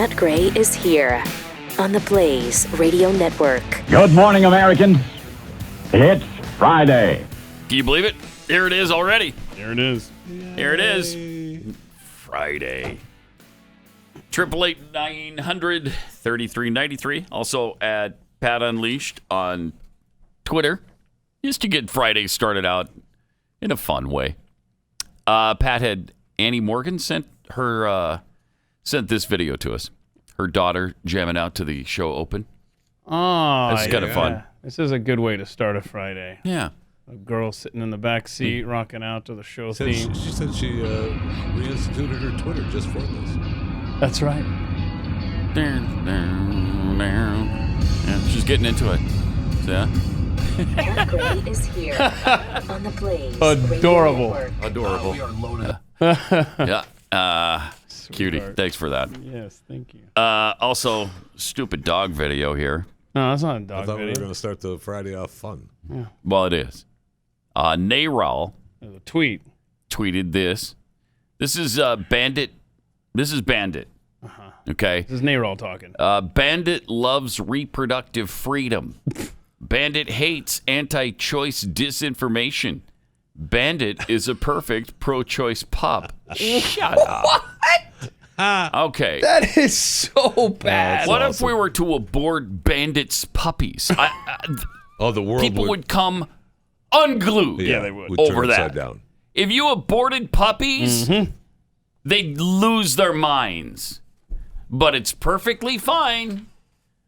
Pat Gray is here on the Blaze Radio Network. Good morning, Americans. It's Friday. Can you believe it? Here it is already. There it is. Here it is. Friday. 888-900-3393. Also at Pat Unleashed on Twitter. Just to get Friday started out in a fun way. Pat had Annie Morgan sent this video to us. Her daughter jamming out to the show open. Oh, It's kind of fun. This is a good way to start a Friday. Yeah. A girl sitting in the back seat, rocking out to the show theme. She said she reinstituted her Twitter just for this. That's right. Yeah, she's getting into it. Yeah. Pat Gray is here on the Blaze Adorable. Radio Network. Adorable. We are loaded. Yeah. Cutie. Thanks for that. Yes, thank you. Also, stupid dog video here. No, that's not a I dog thought we were video. going to start the Friday off fun. Well, it is. Nayral There's a tweet. tweeted this. This is Bandit. This is Bandit. Okay. This is Nayral talking. Bandit loves reproductive freedom. Bandit hates anti-choice disinformation. Bandit is a perfect pro-choice pup. Shut up. Okay. That is so bad. What if we were to abort Bandit's puppies? Oh, the world People would come unglued Yeah, they would. turn over upside that. down. If you aborted puppies, they'd lose their minds. But it's perfectly fine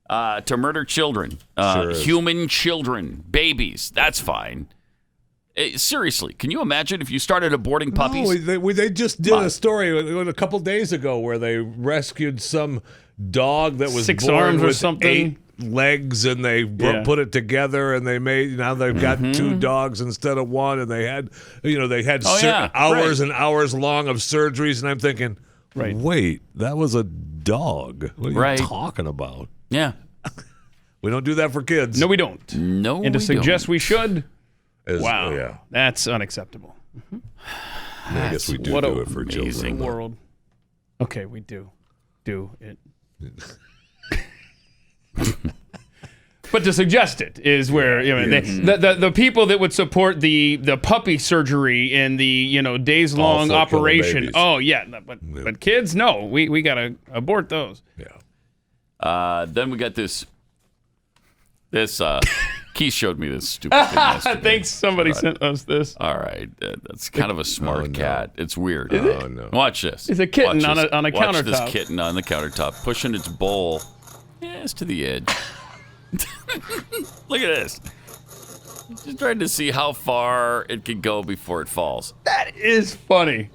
to murder children, Sure is. human children, babies. That's fine. Seriously, can you imagine if you started aborting puppies? No, they just did a story a couple days ago where they rescued some dog that was 6 born arms or with something. 8 legs, and they put it together, and now they've got 2 dogs instead of 1, and they had hours and hours long of surgeries, and I'm thinking, wait, that was a dog. What are you talking about? Yeah. We don't do that for kids. No, we don't. No, And to we suggest don't. we should, Wow. wow, that's unacceptable. I guess we do What do a it for amazing children. World. Okay, we do it. But to suggest it is where the people that would support the puppy surgery and the days long Also killing operation. babies. Oh yeah, but kids, no, we gotta abort those. Yeah. Then we got this. Keith showed me this stupid thing yesterday. Thanks, somebody sent us this. All right, that's kind of a smart cat. It's weird. Oh, no. Watch this. It's a kitten Watch on a Watch countertop. this kitten on the countertop, pushing its bowl it's to the edge. Look at this. Just trying to see how far it can go before it falls. That is funny.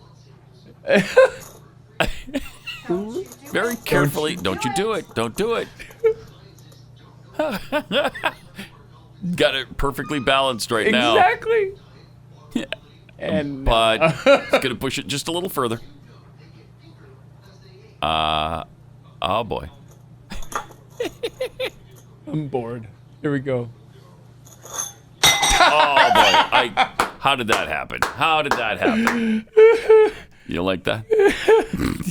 Very carefully. Don't you do it. Don't do it. Got it perfectly balanced right now. Exactly. And But it's going to push it just a little further. Oh, boy. I'm bored. Here we go. Oh, boy. How did that happen? How did that happen? You like that?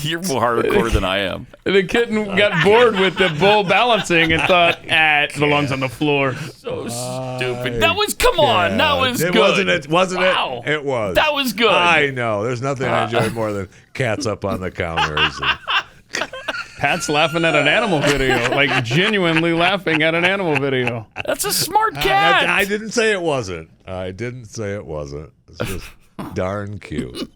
You're more hardcore than I am. The kitten got bored with the bull balancing and thought, it belongs on the floor. So stupid. That was, come on. That was It good. wasn't Wow. it? It was. That was good. I know. There's nothing I enjoy more than cats up on the counters. Pat's laughing at an animal video, like genuinely laughing at an animal video. That's a smart cat. I didn't say it wasn't. It's just darn cute.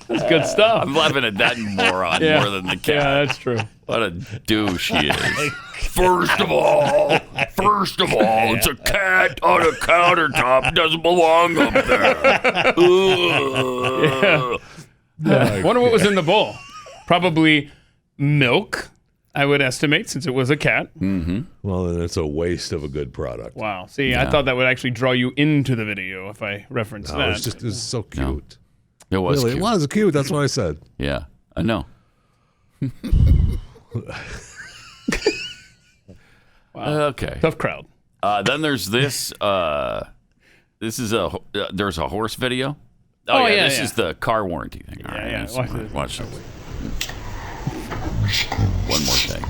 That's good stuff. I'm laughing at that moron more than the cat. Yeah, that's true. What a douche he is. First of all, it's a cat on a countertop. Doesn't belong up there. Wonder what was in the bowl. Probably milk, I would estimate, since it was a cat. Well, then it's a waste of a good product. Wow. See, I thought that would actually draw you into the video if I referenced No, that. it's so cute. It was Really, cute. it was cute. That's what I said. Yeah, I know. Wow. Okay. Tough crowd. Then there's this. There's a horse video. Oh, yeah, yeah, this yeah. is the car warranty thing. All right, yeah. Watch this. One more thing.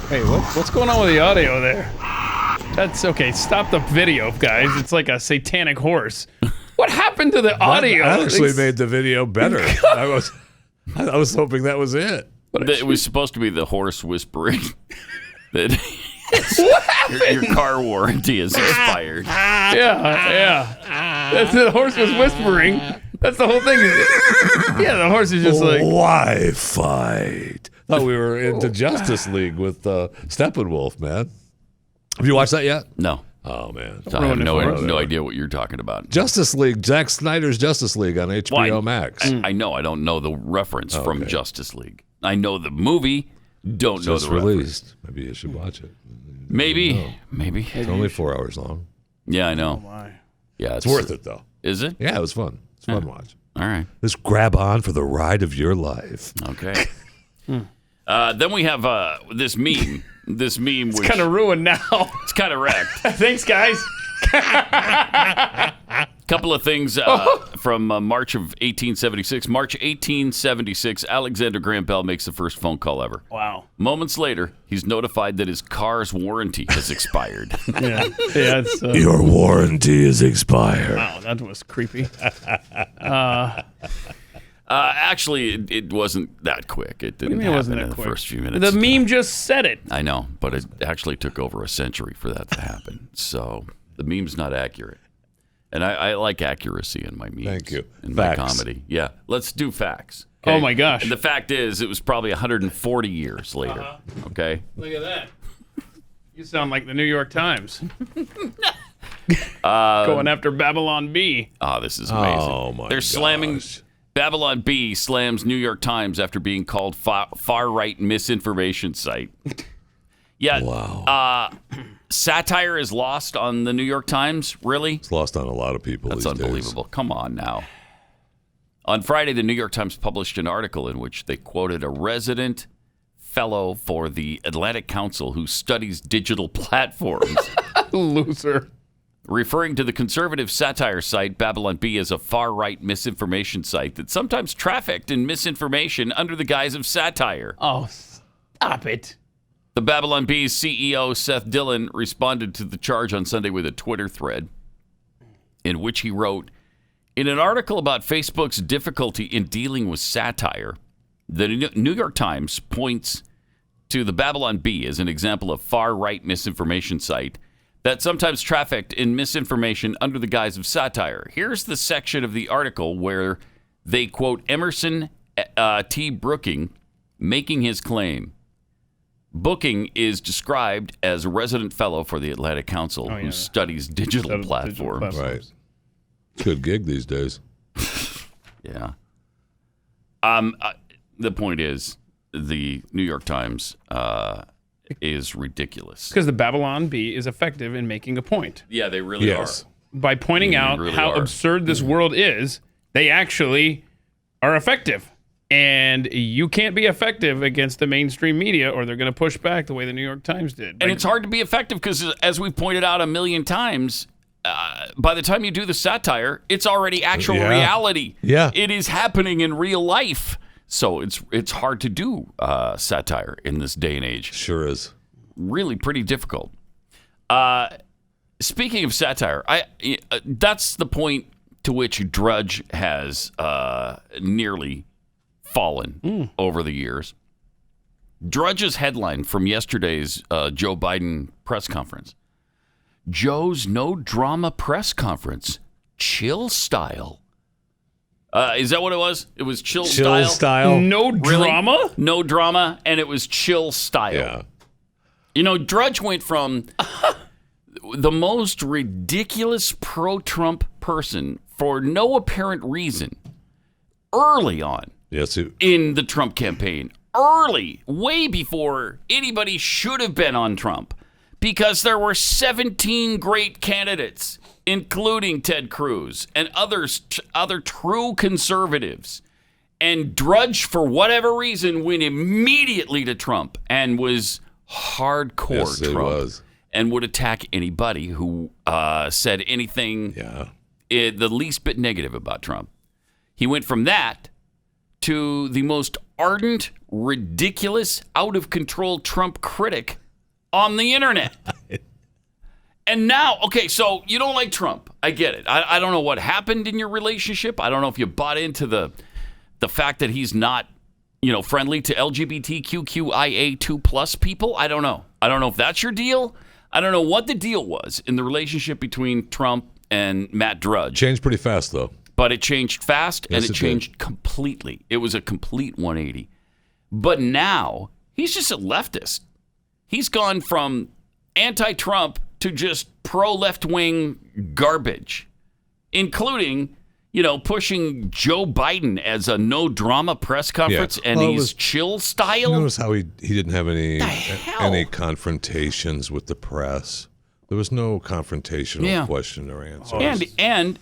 Hey, what's going on with the audio there? That's okay. Stop the video, guys. It's like a satanic horse. What happened to the audio? That actually made the video better. I was hoping that was it. It was supposed to be the horse whispering that what happened? your car warranty is expired. Yeah. That's the horse was whispering. That's the whole thing. Yeah, the horse is just like, why fight? Thought we were into Justice League with Steppenwolf, man. Have you watched that yet? No. Oh, man. So I have no idea what you're talking about. Justice League, Zack Snyder's Justice League on HBO Max. I know. I don't know the reference from Justice League. I know the movie. Don't know the released. reference. Maybe you should watch it. Maybe. It's only 4 hours long. Yeah, I know. oh my. Yeah, It's worth it, though. Is it? Yeah, it was fun. It's a fun watch. All right. Just grab on for the ride of your life. Okay. Then we have this meme. This meme, It's kind of ruined now. it's kind of wrecked. Thanks, guys. Couple of things from March of 1876. March 1876, Alexander Graham Bell makes the first phone call ever. Wow. Moments later, he's notified that his car's warranty has expired. Yeah. It's, Your warranty is expired. wow, that was creepy. Actually, it wasn't that quick. It didn't It happen wasn't in that the quick. first few minutes. The meme just said it. I know, but it actually took over a century for that to happen. So the meme's not accurate. And I like accuracy in my memes. Thank you. In Facts. my comedy. Yeah. Let's do facts. Oh, my gosh. And the fact is, it was probably 140 years later. Okay. Look at that. You sound like the New York Times. Going after Babylon B. Oh, this is amazing. Oh, my They're slamming. gosh. Babylon B slams New York Times after being called far-right misinformation site. Yeah. Wow. Satire is lost on the New York Times? Really? It's lost on a lot of people That's these days. unbelievable. Come on now. On Friday, the New York Times published an article in which they quoted a resident fellow for the Atlantic Council who studies digital platforms. Loser. Referring to the conservative satire site Babylon Bee as a far-right misinformation site that sometimes trafficked in misinformation under the guise of satire. Oh, stop it. The Babylon Bee's CEO, Seth Dillon, responded to the charge on Sunday with a Twitter thread in which he wrote, in an article about Facebook's difficulty in dealing with satire, the New York Times points to the Babylon Bee as an example of far-right misinformation site that sometimes trafficked in misinformation under the guise of satire. Here's the section of the article where they quote Emerson T. Brooking making his claim. Booking is described as a resident fellow for the Atlantic Council who studies digital platforms. Right. Good gig these days. Yeah. The point is, the New York Times is ridiculous. Because the Babylon Bee is effective in making a point. Yeah, they really are. By pointing out really how are. absurd this world is, they actually are effective. And you can't be effective against the mainstream media or they're going to push back the way the New York Times did. And it's hard to be effective because, as we've pointed out a million times, by the time you do the satire, it's already actual reality. Yeah. It is happening in real life. So it's hard to do satire in this day and age. Sure is. Really pretty difficult. Speaking of satire, that's the point to which Drudge has nearly fallen over the years. Drudge's headline from yesterday's Joe Biden press conference. Joe's no drama press conference, chill style. Is that what it was? It was chill style. No drama? Really? No drama, and it was chill style. Yeah. You know, Drudge went from the most ridiculous pro-Trump person for no apparent reason early on in the Trump campaign. Early, way before anybody should have been on Trump, because there were 17 great candidates, including Ted Cruz and other true conservatives. And Drudge, for whatever reason, went immediately to Trump and was hardcore Trump. Was. And would attack anybody who said anything the least bit negative about Trump. He went from that to the most ardent, ridiculous, out of control Trump critic on the internet. And now, okay, so you don't like Trump. I get it. I don't know what happened in your relationship. I don't know if you bought into the fact that he's not, friendly to LGBTQIA2+ people. I don't know. I don't know if that's your deal. I don't know what the deal was in the relationship between Trump and Matt Drudge. Changed pretty fast, though. But it changed fast, Yes, and it changed completely. It was a complete 180. But now, he's just a leftist. He's gone from anti-Trump to just pro-left-wing garbage, including, pushing Joe Biden as a no-drama press conference, and he's chill style. Notice how he didn't have any confrontations with the press. There was no confrontational question or answer. And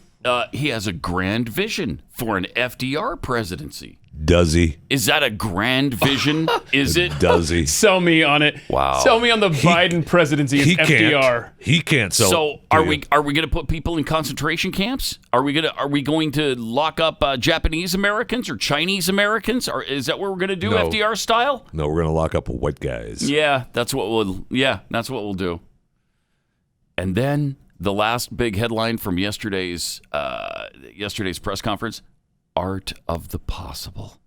he has a grand vision for an FDR presidency. Does he? Is that a grand vision? Is it? Does he? Sell me on it. Wow. Sell me on the Biden presidency as FDR. He can't sell. So are we going to put people in concentration camps? Are we going to lock up Japanese Americans or Chinese Americans? Or is that what we're going to do, No. FDR style? No, we're going to lock up white guys. Yeah, that's what we'll do. And then the last big headline from yesterday's press conference: Art of the Possible.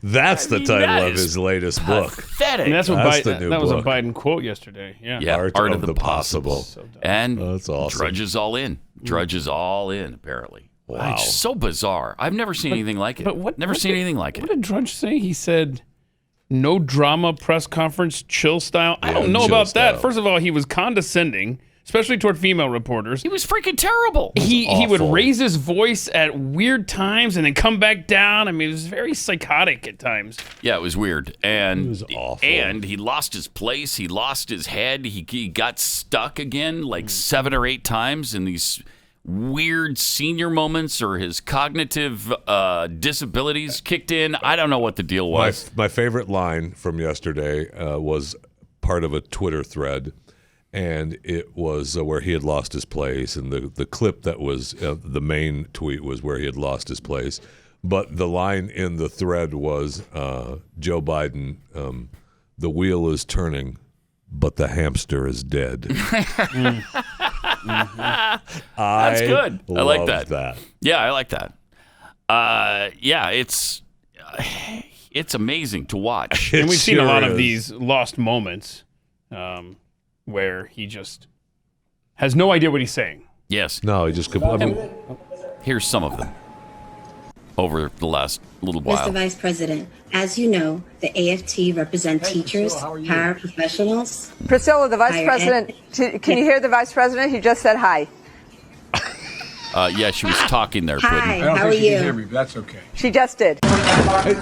That's the title of his latest book. Pathetic. And that's what That's the new that was a book. Biden quote yesterday. Yeah. Art of the Possible. So dumb. And That's awesome. Drudge is all in. Drudge is all in, apparently. Wow. It's so bizarre. I've never seen anything like it. Never seen anything like it. What did Drudge say? He said, no drama press conference, chill style. I don't know chill about style. that. First of all, he was condescending, especially toward female reporters. He was freaking terrible. He would awful. raise his voice at weird times and then come back down. I mean, it was very psychotic at times. Yeah, it was weird. And It was awful. And he lost his place. He lost his head. He got stuck again like 7 or 8 times in these weird senior moments, or his cognitive disabilities kicked in. I don't know what the deal was. My favorite line from yesterday was part of a Twitter thread, and it was where he had lost his place, and the clip that was the main tweet was where he had lost his place. But the line in the thread was Joe Biden, the wheel is turning, but the hamster is dead. That's good. I like love that. Yeah, I like that. It's amazing to watch. And we've seen a sure lot of is. these lost moments where he just has no idea what he's saying. Yes. No, he just Here's some of them over the last little while. Mr. Vice President, as you know, the AFT represent teachers, paraprofessionals. Priscilla, the Vice Higher President, can you hear the Vice President? He just said hi. Yeah, she was talking there. Hi, Puddin'. how are you? me, but that's okay. She just did. Are you ready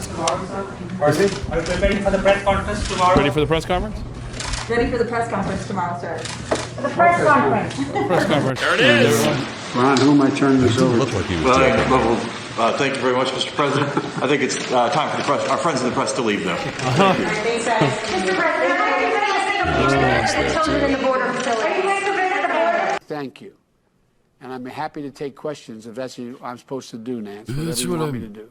for the press conference tomorrow? Ready for the press conference? Ready for the press conference tomorrow, sir. The press conference. Press conference. There it is. Ron, who am I turning this over looked like he was joking. Thank you very much, Mr. President. I think it's time for the press, our friends in the press to leave now. Mr. President, how are you going to say the children in the border facilities? Are you going to visit the border? Thank you. And I'm happy to take questions if that's what I'm supposed to do, Nance. That's Whatever you what want I'm- me to do.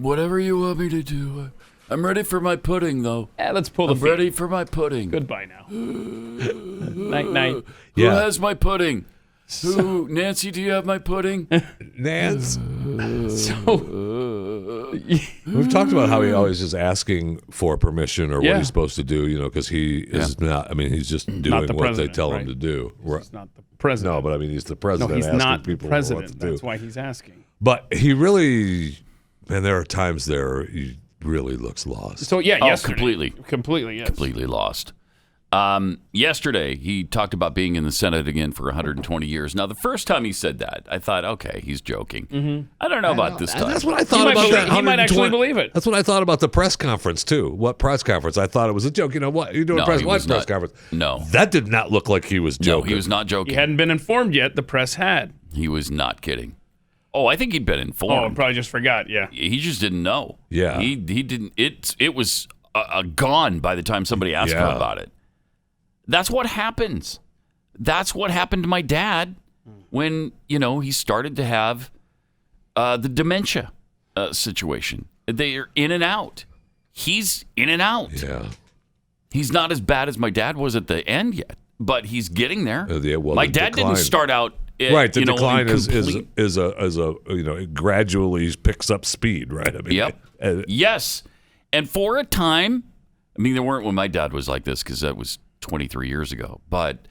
Whatever you want me to do. I'm ready for my pudding, though. Let's pull the I'm feet. ready for my pudding. Goodbye now. Night, night. Who Yeah. has my pudding? Who? Nancy, do you have my pudding? Nance. So, We've talked about how he always is asking for permission or Yeah. what he's supposed to do, because he is not. I mean, he's just doing the what they president, tell him right. to do. he's not the president. No, but I mean, he's the No, president. he's asking not the people president. what to do. That's why he's asking. But he really, and there are times there he really looks lost. So, yeah, Oh, yesterday. completely. Yes. Completely lost. Yesterday, he talked about being in the Senate again for 120 years. Now, the first time he said that, I thought, okay, he's joking. Mm-hmm. I don't know about this time. That's what I thought might about believe- that. he might actually 120 believe it. That's what I thought about the press conference too. What press conference? I thought it was a joke. You know what? You're doing No, a press he was not. conference. No. That did not look like he was No, joking. he was not joking. He hadn't been informed yet. The press had. He was not kidding. Oh, I think he'd been Oh, informed. probably just forgot. Yeah. He just didn't know. Yeah. He didn't. It was gone by the time somebody asked him Yeah. about it. That's what happens. That's what happened to my dad when he started to have the dementia situation. They're in and out. He's in and out. Yeah. He's not as bad as my dad was at the end yet, but he's getting there. My dad decline. didn't start out. Right, the decline is it gradually picks up speed, right? I mean, yep. Yes, and for a time, I mean, there weren't when my dad was like this because that was 23 years ago. But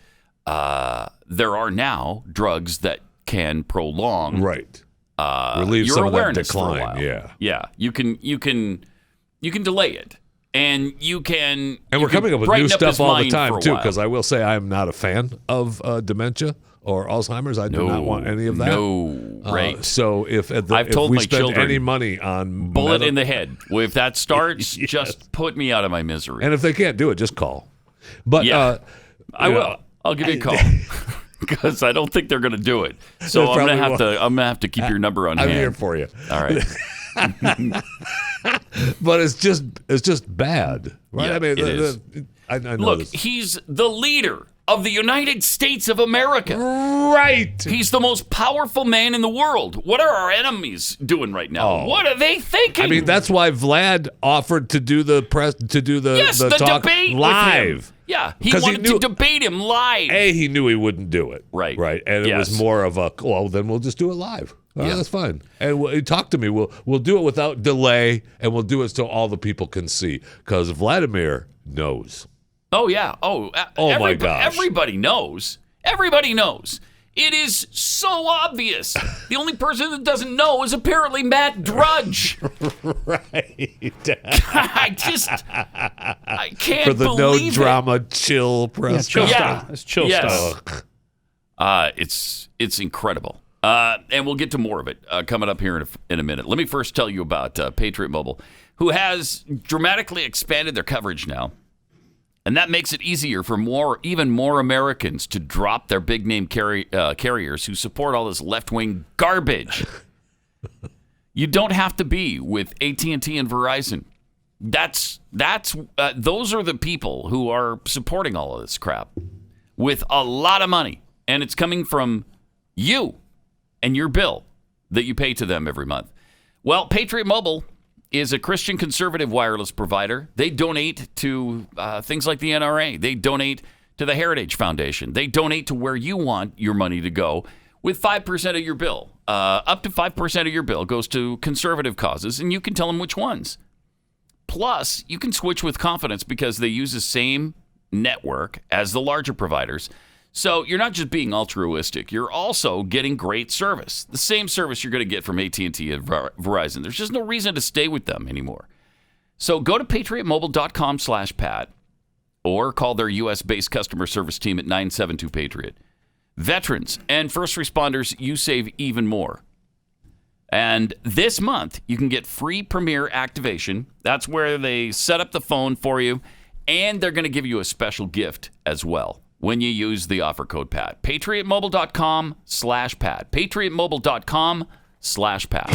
there are now drugs that can prolong relieve your some of that awareness decline. For a while. Yeah, yeah, you can delay it. And we're coming up with new stuff all the time too. Because I will say I am not a fan of dementia or Alzheimer's. I do not want any of that. No, right. So if told we my spend children, any money on bullet in the head, if that starts, just put me out of my misery. And if they can't do it, just call. But I will. I'll give you a call because I don't think they're going to do it. So I'm gonna have to keep your number on hand. I'm here for you. All right. But it's just bad, right? Yeah, I mean, it is. I know Look, this. he's the leader of the United States of America. Right. He's the most powerful man in the world. What are our enemies doing right now? What are they thinking? I mean, that's why Vlad offered to do the the talk debate live. With him. Yeah, he wanted to debate him live. He knew he wouldn't do it. Right. And it was more of a, well, then we'll just do it live. That's fine. And talk to me. We'll do it without delay, and we'll do it so all the people can see. Because Vladimir knows. Oh, yeah. My gosh. Everybody knows. Everybody knows. It is so obvious. The only person that doesn't know is apparently Matt Drudge. Right. I can't For the believe no drama chill press. Chill style. It's chill style. It's incredible. And we'll get to more of it coming up here in a minute. Let me first tell you about Patriot Mobile, who has dramatically expanded their coverage now. And that makes it easier for even more Americans to drop their big-name carriers who support all this left-wing garbage. You don't have to be with AT&T and Verizon. Those are the people who are supporting all of this crap with a lot of money. And it's coming from you and your bill that you pay to them every month. Well, Patriot Mobile is a Christian conservative wireless provider. They donate to things like the NRA. They donate to the Heritage Foundation. They donate to where you want your money to go with 5% of your bill. Up to 5% of your bill goes to conservative causes, and you can tell them which ones. Plus, you can switch with confidence because they use the same network as the larger providers. So you're not just being altruistic. You're also getting great service. The same service you're going to get from AT&T and Verizon. There's just no reason to stay with them anymore. So go to patriotmobile.com/Pat or call their U.S.-based customer service team at 972-PATRIOT. Veterans and first responders, you save even more. And this month, you can get free Premier activation. That's where they set up the phone for you, and they're going to give you a special gift as well when you use the offer code PAT. PatriotMobile.com/Pat. PatriotMobile.com/Pat.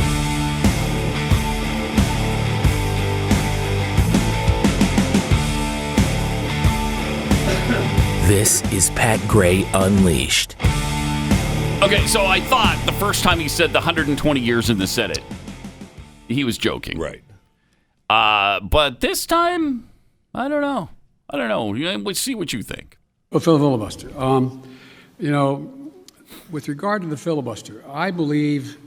This is Pat Gray Unleashed. Okay, so I thought the first time he said the 120 years in the Senate, he was joking. Right. But this time, I don't know. Let's see what you think. Well, filibuster. With regard to the filibuster, I believe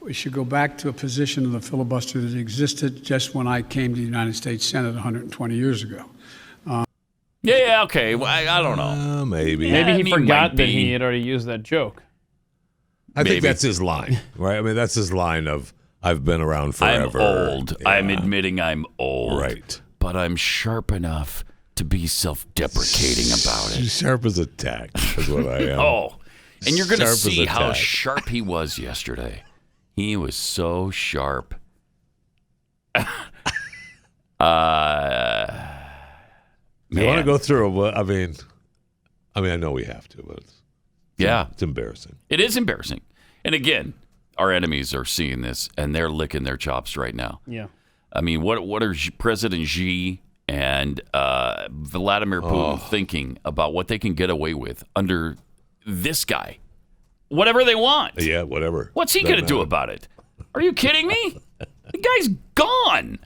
we should go back to a position of the filibuster that existed just when I came to the United States Senate 120 years ago. Okay. Well, I don't know. Maybe. Maybe he forgot that he had already used that joke. I think that's his line, right? I mean, that's his line of, I've been around forever. I'm old. Yeah. I'm admitting I'm old. Right. But I'm sharp enough to be self-deprecating about it. Sharp as a tack is what I am. And you're going to see how sharp he was yesterday. He was so sharp. You want to go through? I mean, I know we have to, but it's embarrassing. It is embarrassing. And again, our enemies are seeing this, and they're licking their chops right now. Yeah. I mean, what are President Xi and Vladimir Putin thinking about what they can get away with under this guy? Whatever they want. Yeah, whatever. What's he going to do about it? Are you kidding me? The guy's gone.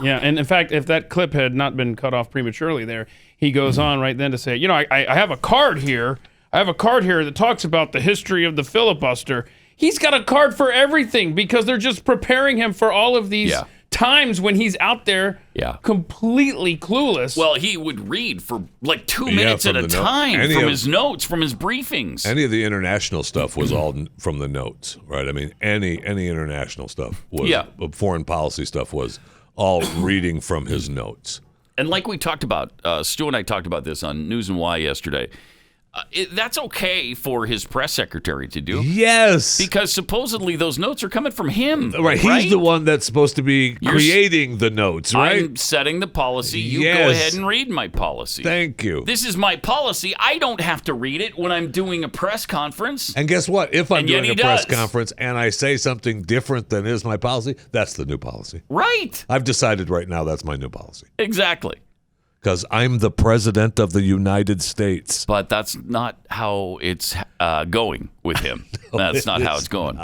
Yeah, and in fact, if that clip had not been cut off prematurely there, he goes on right then to say, I have a card here. I have a card here that talks about the history of the filibuster. He's got a card for everything because they're just preparing him for all of these times when he's out there completely clueless. Well, he would read for like 2 minutes at a time from his notes, from his briefings. Any of the international stuff was all from the notes, right? I mean, any international stuff was, foreign policy stuff was all reading from his notes. And like we talked about, Stu and I talked about this on News and Why yesterday. That's okay for his press secretary to do. Yes. Because supposedly those notes are coming from him. Right. He's the one that's supposed to be creating the notes, right? I'm setting the policy. You go ahead and read my policy. Thank you. This is my policy. I don't have to read it when I'm doing a press conference. And guess what? If I'm doing a press conference and I say something different than is my policy, that's the new policy. Right. I've decided right now that's my new policy. Exactly. Because I'm the president of the United States. But that's not how it's going with him. That's not how it's going.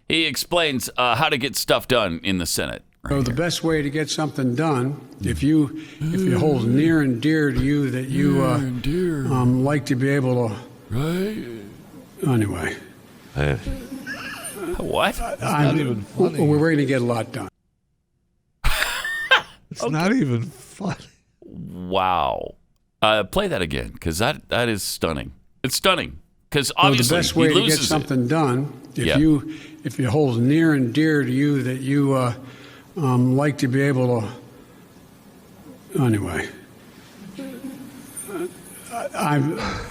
He explains how to get stuff done in the Senate. So the best way to get something done, if it holds near and dear to you that you like to be able to. Right. Anyway. What? Not even funny. We're going to get a lot done. It's not even funny. Wow. Play that again, because that is stunning. It's stunning. Because obviously the best way he to loses get something done, if it holds near and dear to you that you like to be able to. Anyway.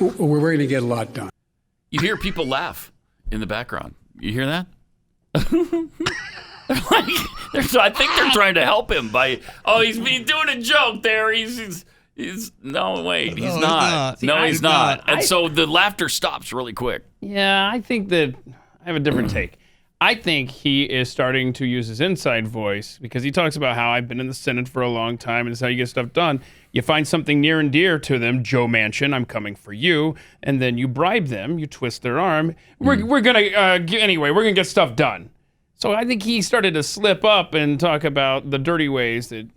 We're going to get a lot done. You hear people laugh in the background. You hear that? I think they're trying to help him by, he's doing a joke there. He's no, wait, he's not. No, he's not. And so the laughter stops really quick. Yeah, I think that I have a different take. I think he is starting to use his inside voice because he talks about how I've been in the Senate for a long time and it's how you get stuff done. You find something near and dear to them, Joe Manchin, I'm coming for you, and then you bribe them, you twist their arm. We're gonna we're gonna get stuff done. So I think he started to slip up and talk about the dirty ways that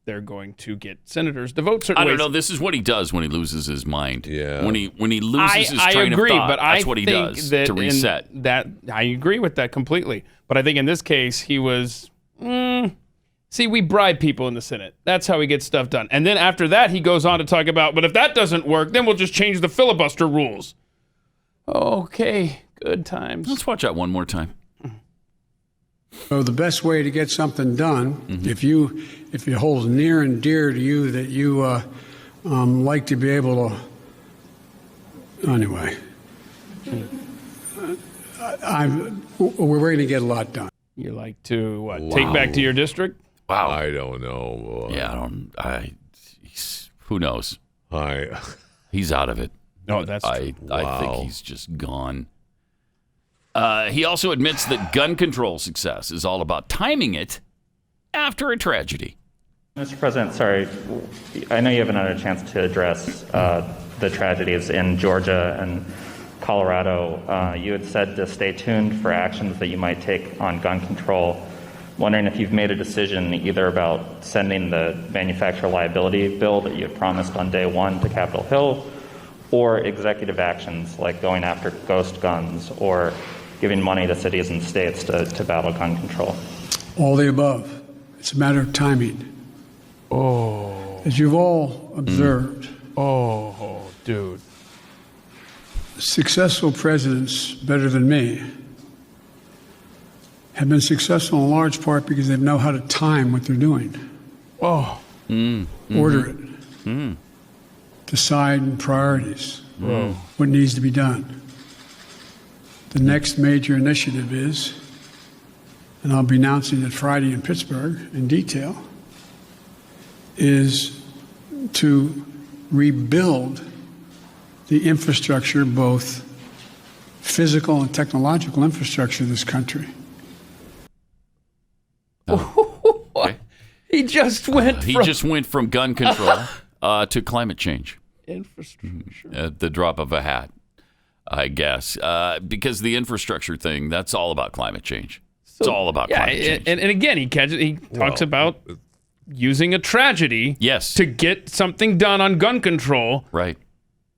they're going to get senators to vote certain ways. I don't know. This is what he does when he loses his mind. Yeah. When he loses his train of thought, that's what he does to reset. I agree with that completely. But I think in this case, he was, see, we bribe people in the Senate. That's how we get stuff done. And then after that, he goes on to talk about, but if that doesn't work, then we'll just change the filibuster rules. Okay, good times. Let's watch that one more time. So the best way to get something done, if it holds near and dear to you that you like to be able to. Anyway, we're going to get a lot done. You like to take back to your district? Wow, I don't know. Who knows? He's out of it. No, that's true. I think he's just gone. He also admits that gun control success is all about timing it after a tragedy. Mr. President, sorry, I know you haven't had a chance to address the tragedies in Georgia and Colorado. You had said to stay tuned for actions that you might take on gun control. Wondering if you've made a decision either about sending the manufacturer liability bill that you had promised on day one to Capitol Hill, or executive actions like going after ghost guns or giving money to cities and states to battle gun control. All the above. It's a matter of timing. As you've all observed. Dude. Successful presidents, better than me, have been successful in large part because they know how to time what they're doing. Order it. Decide in priorities what needs to be done. The next major initiative is, and I'll be announcing it Friday in Pittsburgh in detail, is to rebuild the infrastructure, both physical and technological infrastructure of this country. Okay. He just went from gun control to climate change. Infrastructure. At the drop of a hat, I guess. Because the infrastructure thing, that's all about climate change. It's all about climate change. And again, he talks about using a tragedy to get something done on gun control. Right.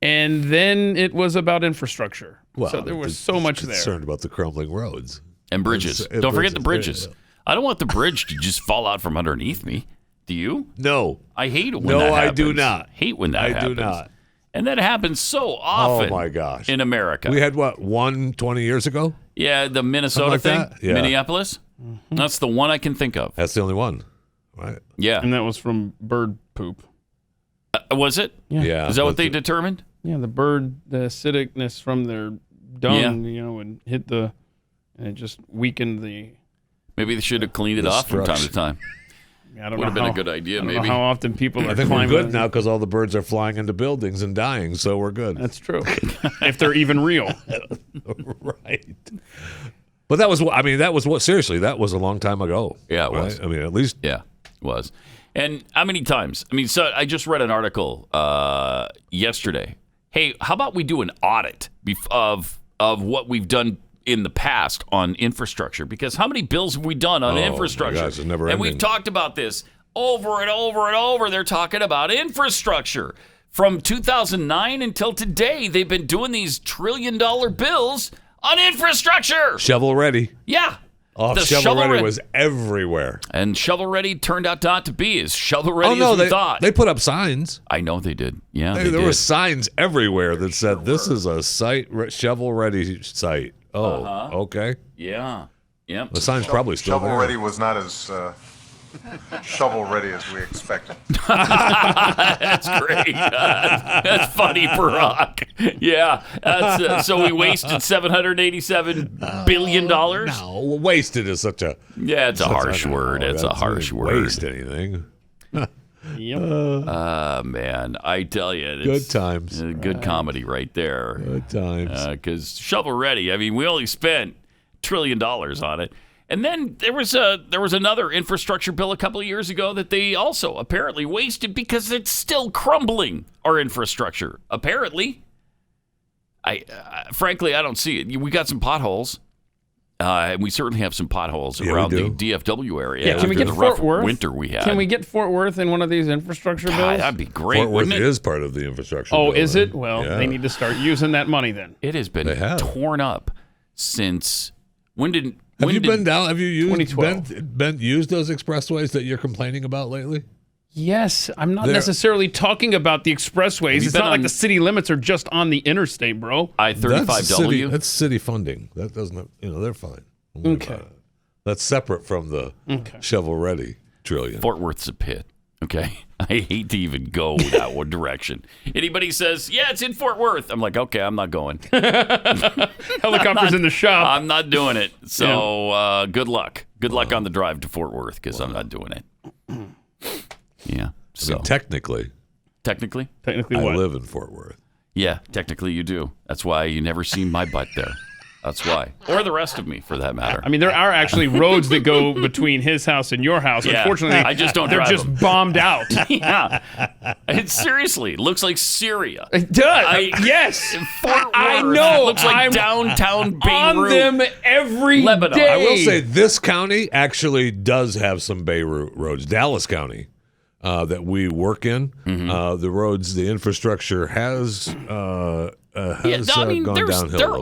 And then it was about infrastructure. Well, so there was so much there. Concerned about the crumbling roads. And bridges. Don't forget the bridges. I don't want the bridge to just fall out from underneath me. Do you? No. I hate it when that happens. No, I do not. Hate when that happens. I do not. And that happens so often. Oh, my gosh. In America. We had, 20 years ago? Yeah, the Minnesota thing. Yeah. Minneapolis. Mm-hmm. That's the one I can think of. That's the only one. Right. Yeah. And that was from bird poop. Was it? Yeah. Is that what they determined? Yeah, the acidicness from their dung, would hit and it just weakened the... Maybe they should have cleaned it off from time to time. I don't Would know have been a good idea, I don't maybe. know how often people are I think climbing. we're good now because all the birds are flying into buildings and dying, so we're good. That's true. If they're even real. Right. But that was seriously, that was a long time ago. Yeah, it was. I mean, at least. Yeah, it was. And how many times? I mean, so I just read an article yesterday. Hey, how about we do an audit of what we've done in the past on infrastructure? Because how many bills have we done on infrastructure? My gosh, it's never and ending. we've talked about this over and over and over. They're talking about infrastructure. From 2009 until today, they've been doing these $1 trillion bills on infrastructure. Shovel ready. Yeah. Shovel ready was everywhere. And shovel ready turned out not to be as shovel ready as we thought. They put up signs. I know they did. Yeah, there were signs everywhere that said, this is a shovel ready site. Oh, okay. Yeah. Yep. The sign's probably still there. Shovel ready was not as shovel ready as we expected. That's great. That's funny, Barack. Yeah. So we wasted $787 billion? No, wasted is such a... Yeah, it's a harsh word. It's a harsh word. Waste anything. Yep. Man, I tell you. Good times. Good comedy right there. Good times. Because shovel ready, I mean, we only spent $1 trillion on it. And then there was another infrastructure bill a couple of years ago that they also apparently wasted because it's still crumbling, our infrastructure. Apparently. Frankly, I don't see it. We got some potholes. And we certainly have some potholes around the DFW area. Yeah, can we get Fort Worth? Winter we had. Can we get Fort Worth in one of these infrastructure bills? That'd be great. Fort Worth wouldn't it? is part of the infrastructure Oh, bill, is it? Well, yeah. they need to start using that money then. It has been torn up since when did Have you been down? Have you used 2012. used those expressways that you're complaining about lately? Yes, I'm not necessarily talking about the expressways. It's not like the city limits are just on the interstate, bro. I-35W. That's city funding. That doesn't, they're fine. Okay. That's separate from the shovel ready trillion. Fort Worth's a pit. Okay. I hate to even go that one direction. Anybody says, yeah, it's in Fort Worth. I'm like, okay, I'm not going. Helicopter's in the shop. I'm not doing it. So good luck. Good luck on the drive to Fort Worth because I'm not doing it. Yeah. So I mean, technically what? I live in Fort Worth. Yeah, technically you do. That's why you never see my butt there. That's why. Or the rest of me, for that matter. I mean, there are actually roads that go between his house and your house. Yeah, Unfortunately, I just don't they're drive just them. bombed out. Yeah. It seriously looks like Syria. It does. Yes. Fort Worth. I know. Looks like I'm downtown Beirut. on them every Lebanon. day. I will say this county actually does have some Beirut roads. Dallas County. That we work in, the roads, the infrastructure has gone downhill. There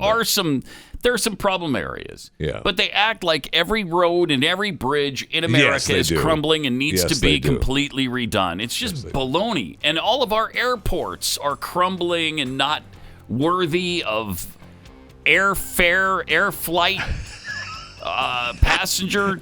are some problem areas. Yeah. But they act like every road and every bridge in America is crumbling and needs to be completely redone. It's just baloney. And all of our airports are crumbling and not worthy of air flight, passengers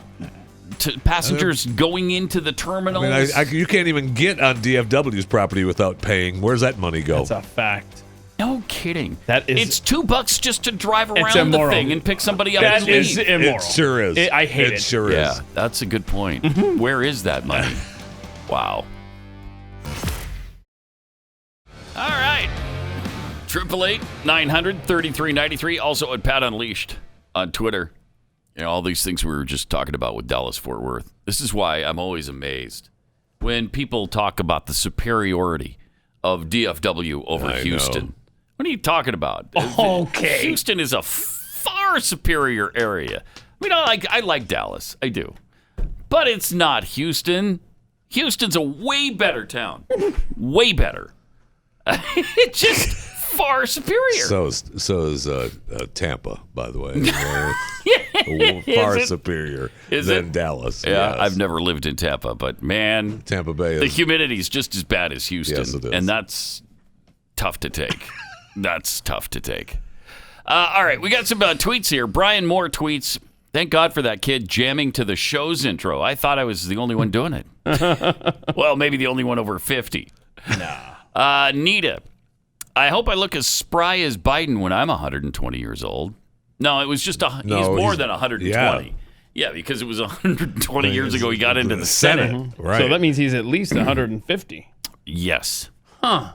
going into the terminals. I mean, you can't even get on DFW's property without paying. Where's that money go? That's a fact. No kidding. It's $2 just to drive around the thing and pick somebody up and leave. That is immoral. It sure is. I hate it. It sure Yeah, is. that's a good point. Where is that money? Wow. All right. 888-900-3393. Also at Pat Unleashed on Twitter. All these things we were just talking about with Dallas-Fort Worth. This is why I'm always amazed when people talk about the superiority of DFW over Houston. What are you talking about? Okay. Houston is a far superior area. I mean, I like Dallas. I do. But it's not Houston. Houston's a way better town. Way better. It's just far superior. So is Tampa, by the way. Far superior than Dallas. Yeah, yes. I've never lived in Tampa, but man, Tampa Bay the humidity is just as bad as Houston. Yes, it is. And that's tough to take. That's tough to take. All right, we got some tweets here. Brian Moore tweets, thank God for that kid jamming to the show's intro. I thought I was the only one doing it. Well, maybe the only one over 50. Nah. Nita, I hope I look as spry as Biden when I'm 120 years old. No, it was just he's more than 120. Yeah, because it was 120 years ago he got into the Senate. Mm-hmm. Right. So that means he's at least 150. Yes. Huh.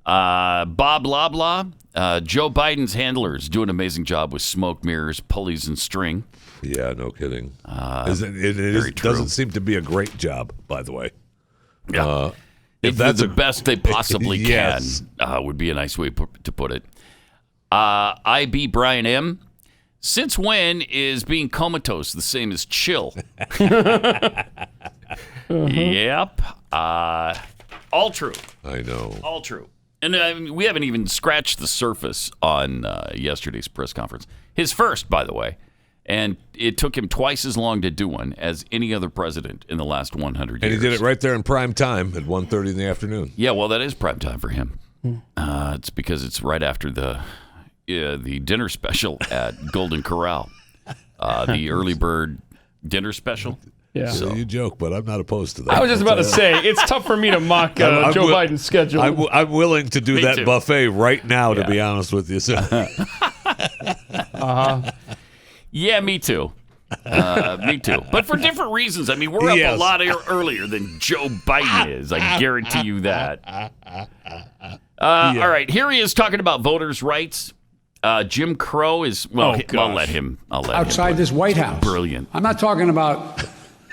Bob Loblaw, Joe Biden's handlers do an amazing job with smoke mirrors, pulleys, and string. Yeah, no kidding. It doesn't seem to be a great job, by the way. Yeah. If that's the best they possibly can, would be a nice way to put it. IB Brian M. Since when is being comatose the same as chill? Yep. All true. I know. All true. And we haven't even scratched the surface on yesterday's press conference. His first, by the way. And it took him twice as long to do one as any other president in the last 100 years. And he did it right there in prime time at 1:30 in the afternoon. Yeah, well, that is prime time for him. It's because it's right after the dinner special at Golden Corral, the early bird dinner special. Yeah. So you joke, but I'm not opposed to that. I was just about to say, it's tough for me to mock Joe Biden's schedule. I'm willing to do that buffet right now, to be honest with you. Yeah, me too. Me too. But for different reasons. I mean, we're up a lot earlier than Joe Biden is. I guarantee you that. All right, here he is talking about voters' rights. Jim Crow is, I'll let him. Outside this White House. Brilliant. I'm not talking about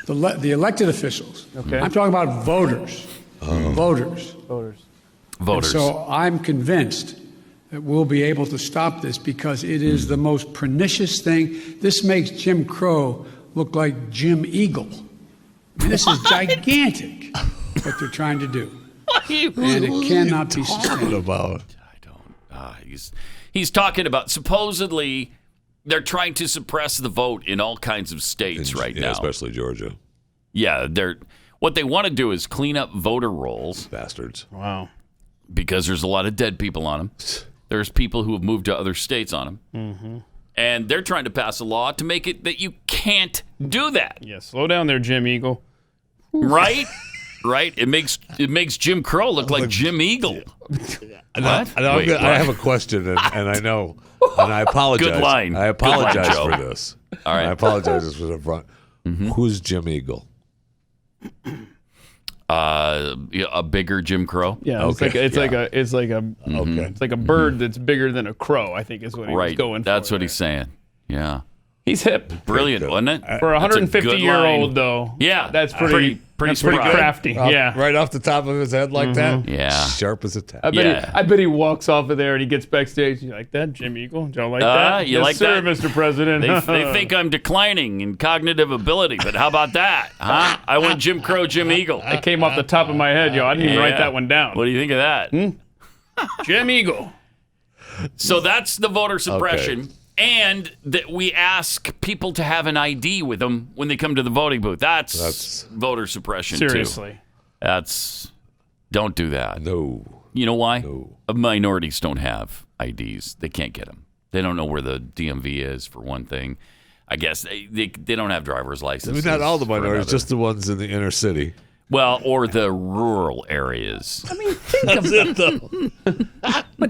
the elected officials. Okay. I'm talking about voters. Voters. And so I'm convinced that we'll be able to stop this because it is the most pernicious thing. This makes Jim Crow look like Jim Eagle. And this is gigantic, what they're trying to do. And it cannot be sustained. I don't. He's talking about supposedly they're trying to suppress the vote in all kinds of states right now, especially Georgia. Yeah, what they want to do is clean up voter rolls. Bastards. Wow. Because there's a lot of dead people on them. There's people who have moved to other states on them. Mm-hmm. And they're trying to pass a law to make it that you can't do that. Yeah, slow down there, Jim Eagle. Right? Right? It makes Jim Crow look like Jim Eagle. I have a question, and I know, and I apologize. Good line. I apologize Good line, for this. All right. I apologize for the front. Mm-hmm. Who's Jim Eagle? A bigger Jim Crow. Yeah, it's like a bird that's bigger than a crow. I think is what he was going for. That's what he's saying. Yeah, he's hip. Brilliant, wasn't it? For a 150-year-old though. Yeah, that's pretty crafty. Right off the top of his head like that. Yeah, sharp as a tack. I bet he walks off of there and he gets backstage. You like that, Jim Eagle? Do y'all like that? You like sir, that, Mr. President? They think I'm declining in cognitive ability, but how about that? Huh? I went Jim Crow, Jim Eagle. It came off the top of my head, yo. I didn't even write that one down. What do you think of that? Jim Eagle. So that's the voter suppression. Okay. And that we ask people to have an ID with them when they come to the voting booth. That's voter suppression, seriously. Too. Don't do that. No. You know why? No. Minorities don't have IDs. They can't get them. They don't know where the DMV is, for one thing. I guess they don't have driver's licenses. Not all the minorities, just the ones in the inner city. Well, or the rural areas. I mean,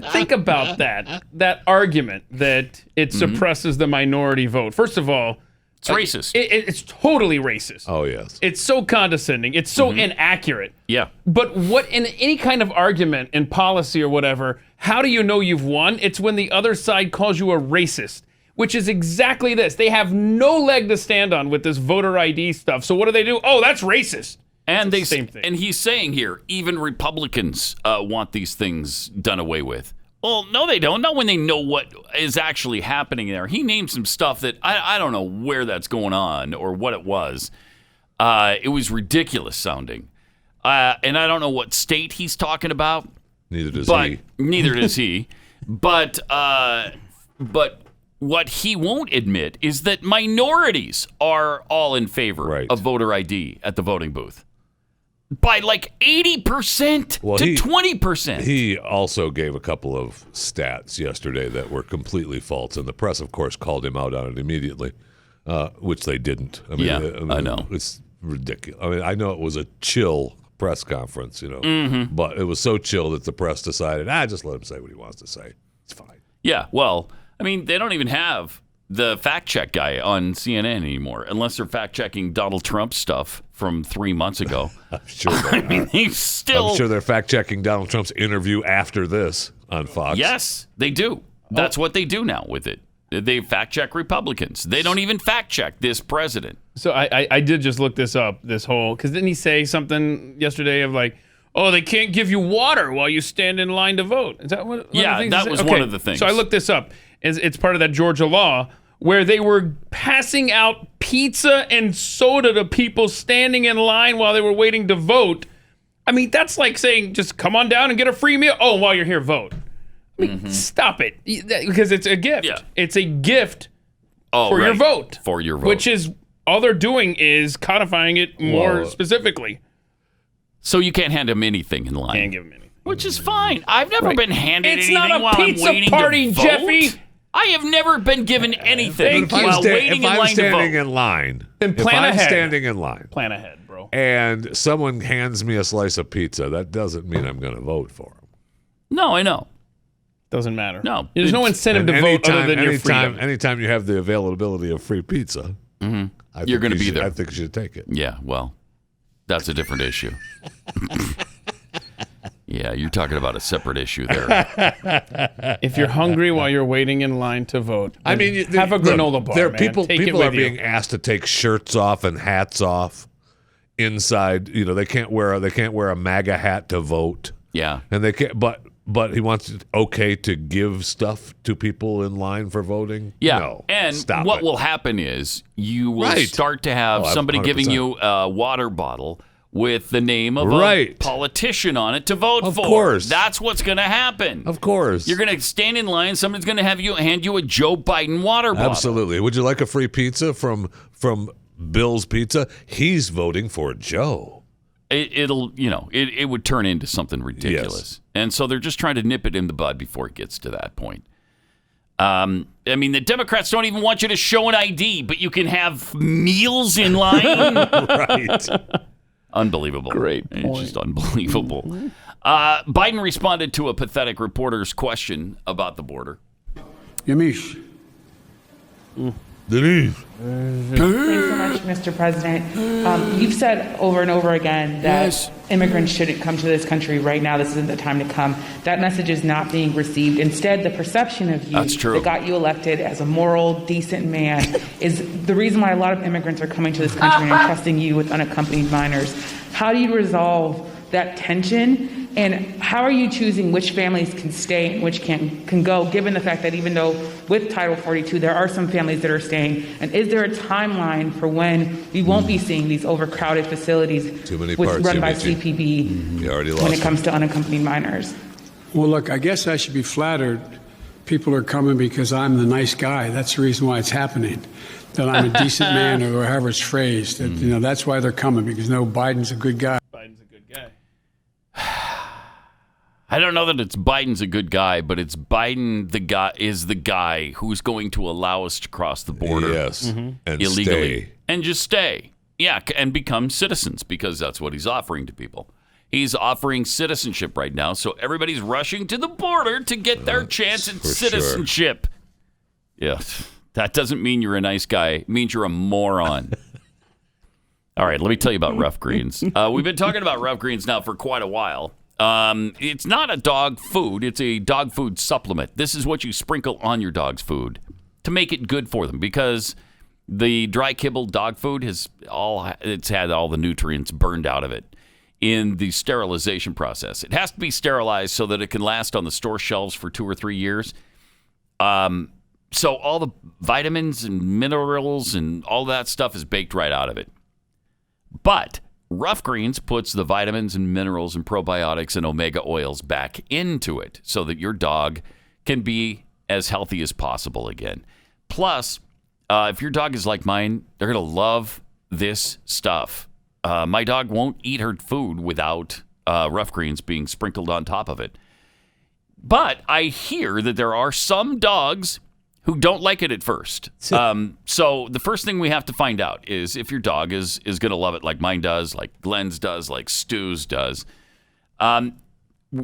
think about that argument that it suppresses the minority vote. First of all, it's racist. It's totally racist. Oh, yes. It's so condescending. It's so inaccurate. Yeah. But what in any kind of argument in policy or whatever, how do you know you've won? It's when the other side calls you a racist, which is exactly this. They have no leg to stand on with this voter ID stuff. So what do? Oh, that's racist. And same thing. And he's saying here, even Republicans want these things done away with. Well, no, they don't. Not when they know what is actually happening there. He named some stuff that I don't know where that's going on or what it was. It was ridiculous sounding. And I don't know what state he's talking about. Neither does he. Neither does he. But what he won't admit is that minorities are all in favor of voter ID at the voting booth. By like 80% to 20%. He also gave a couple of stats yesterday that were completely false, and the press, of course, called him out on it immediately, which they didn't. I mean, I know. It's ridiculous. I mean, I know it was a chill press conference, but it was so chill that the press decided, just let him say what he wants to say. It's fine. Yeah, well, I mean, they don't even have the fact check guy on CNN anymore, unless they're fact checking Donald Trump stuff from 3 months ago. I'm sure I'm sure they're fact checking Donald Trump's interview after this on Fox. Yes, they do. That's what they do now with it. They fact check Republicans. They don't even fact check this president. So I did just look this up, because didn't he say something yesterday of like, oh, they can't give you water while you stand in line to vote? Is that what? That was one of the things. So I looked this up. It's part of that Georgia law where they were passing out pizza and soda to people standing in line while they were waiting to vote. I mean, that's like saying, just come on down and get a free meal. Oh, while you're here, vote. I mean, stop it. Because it's a gift. Yeah. It's a gift for your vote. For your vote. Which is, all they're doing is codifying it more specifically. So you can't hand him anything in line. Can't give him anything. Which is fine. I've never been handed anything not a while pizza I'm waiting party, to vote. Jeffy. I have never been given anything while waiting in line to vote. If I'm standing in line, then plan ahead. Standing in line, plan ahead, bro. And someone hands me a slice of pizza, that doesn't mean I'm going to vote for him. No, I know. Doesn't matter. No. There's no incentive to vote other than your freedom. Anytime you have the availability of free pizza, you're going to be there. I think you should take it. Yeah, well, that's a different issue. Yeah, you're talking about a separate issue there. If you're hungry while you're waiting in line to vote, have a granola bar, man. People are being asked to take shirts off and hats off inside. They can't wear a MAGA hat to vote. Yeah, and they can't. But he wants it okay to give stuff to people in line for voting. Yeah, no, and what will happen is you will start to have somebody 100%. Giving you a water bottle with the name of a politician on it to vote for. Of course. That's what's going to happen. Of course. You're going to stand in line. Somebody's going to hand you a Joe Biden water bottle. Absolutely. Would you like a free pizza from Bill's Pizza? He's voting for Joe. It would turn into something ridiculous. Yes. And so they're just trying to nip it in the bud before it gets to that point. I mean, the Democrats don't even want you to show an ID, but you can have meals in line. Right. Unbelievable. Great point. It's just unbelievable. Biden responded to a pathetic reporter's question about the border. Yamish. Denise. Thanks so much, Mr. President. You've said over and over again that immigrants shouldn't come to this country right now. This isn't the time to come. That message is not being received. Instead, the perception of you that got you elected as a moral, decent man is the reason why a lot of immigrants are coming to this country and entrusting you with unaccompanied minors. How do you resolve that tension? And how are you choosing which families can stay and which can go, given the fact that even though with Title 42, there are some families that are staying? And is there a timeline for when we won't be seeing these overcrowded facilities run by CPB when it comes to unaccompanied minors? Well, look, I guess I should be flattered. People are coming because I'm the nice guy. That's the reason why it's happening. That I'm a decent man, or however it's phrased. That, that's why they're coming, because Biden's a good guy. Biden's a good guy. I don't know that it's Biden's a good guy, but it's Biden is the guy who's going to allow us to cross the border and illegally stay. And just stay. Yeah, and become citizens, because that's what he's offering to people. He's offering citizenship right now, so everybody's rushing to the border to get their chance at citizenship. Sure. Yeah, that doesn't mean you're a nice guy. It means you're a moron. All right, let me tell you about rough greens. We've been talking about rough greens now for quite a while. It's not a dog food. It's a dog food supplement. This is what you sprinkle on your dog's food to make it good for them, because the dry kibble dog food it's had all the nutrients burned out of it. in the sterilization process. It has to be sterilized so that it can last on the store shelves for 2 or 3 years. So all the vitamins and minerals and all that stuff is baked right out of it. But Rough Greens puts the vitamins and minerals and probiotics and omega oils back into it so that your dog can be as healthy as possible again. Plus, if your dog is like mine, they're going to love this stuff. My dog won't eat her food without Rough Greens being sprinkled on top of it. But I hear that there are some dogs who don't like it at first. So the first thing we have to find out is if your dog is going to love it like mine does, like Glenn's does, like Stu's does.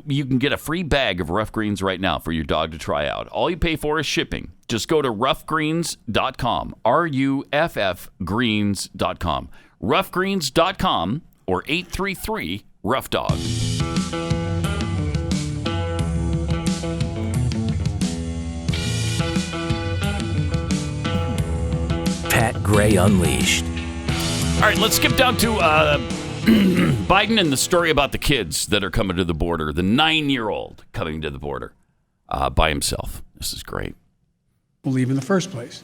You can get a free bag of Rough Greens right now for your dog to try out. All you pay for is shipping. Just go to roughgreens.com, RUFF greens.com, roughgreens.com, or 833-ROUGH-DOG. Pat Gray Unleashed. All right, let's skip down to Biden and the story about the kids that are coming to the border. The 9-year-old coming to the border by himself. This is great. Believe in the first place.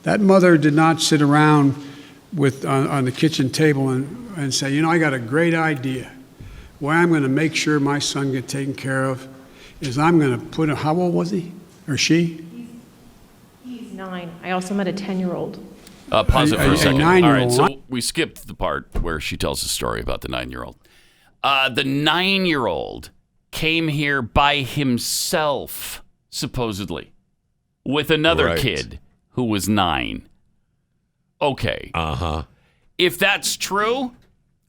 That mother did not sit around on the kitchen table and say, you know, I got a great idea. Way I'm going to make sure my son gets taken care of is I'm going to put him, how old was he or she? He's 9. I also met a 10-year-old. Pause it for a second. All right, so nine-year-old. we skipped the part where she tells the story about the 9-year-old. The 9-year-old came here by himself, supposedly, with another kid who was 9. Okay. Uh-huh. If that's true,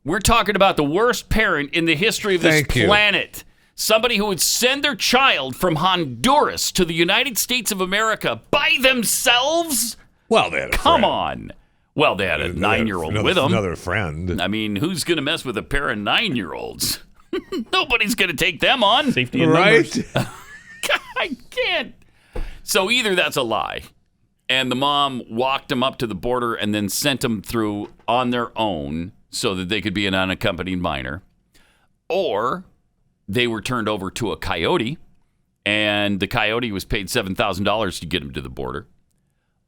we're talking about the worst parent in the history of this planet. Somebody who would send their child from Honduras to the United States of America by themselves? Well, they had a Come friend. on. Well, they had a 9-year-old with them. Another friend. I mean, who's going to mess with a pair of 9-year-olds? Nobody's going to take them on. Safety in numbers. I can't. So either that's a lie, and the mom walked them up to the border and then sent them through on their own so that they could be an unaccompanied minor, or they were turned over to a coyote, and the coyote was paid $7,000 to get them to the border.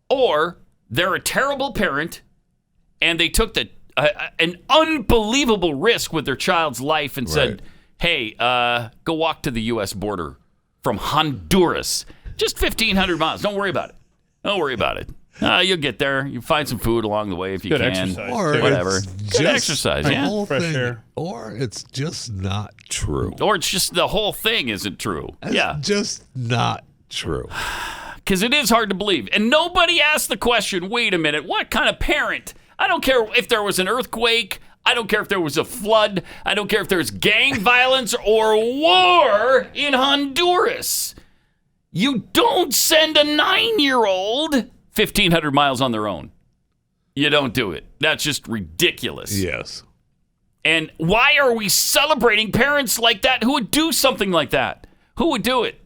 Or they're a terrible parent, and they took an unbelievable risk with their child's life and said, hey, go walk to the U.S. border from Honduras. Just 1,500 miles. Don't worry about it. Don't worry about it. You'll get there. You find some food along the way if you Good can. exercise, Or whatever. Good exercise, yeah. Fresh air. Or it's just not true. Or it's just the whole thing isn't true. It's just not true. Because it is hard to believe. And nobody asked the question, wait a minute, what kind of parent? I don't care if there was an earthquake. I don't care if there was a flood. I don't care if there's gang violence or war in Honduras. You don't send a 9-year-old 1,500 miles on their own. You don't do it. That's just ridiculous. Yes. And why are we celebrating parents like that who would do something like that? Who would do it?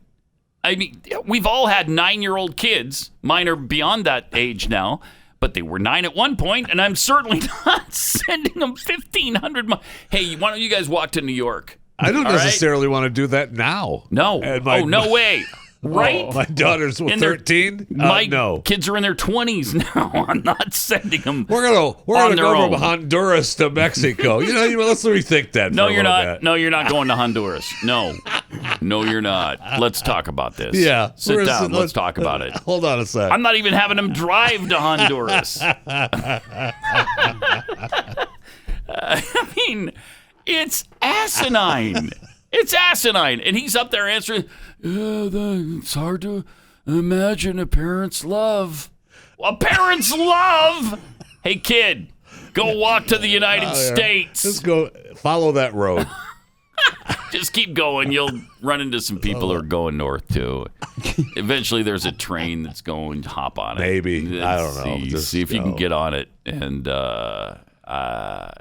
I mean, we've all had 9-year-old kids. Mine are beyond that age now, but they were 9 at one point, and I'm certainly not sending them 1,500 miles. Hey, why don't you guys walk to New York? I don't necessarily want to do that now. No. No way. Right? My daughter's 13. My no. kids are in their 20s now. I'm not sending them. We're gonna their go own. from Honduras to Mexico. Let's rethink that. No, for a you're little not. bit. No, you're not going to Honduras. No, you're not. Let's talk about this. Yeah, sit down. Let's talk about it. Hold on a sec. I'm not even having them drive to Honduras. I mean, it's asinine. It's asinine. And he's up there answering, it's hard to imagine a parent's love. A parent's love? Hey, kid, go walk to the United States. Just go follow that road. Just keep going. You'll run into some people who are going north, too. Eventually, there's a train that's going to hop on it. Maybe. I don't know. Just see if you can get on it. And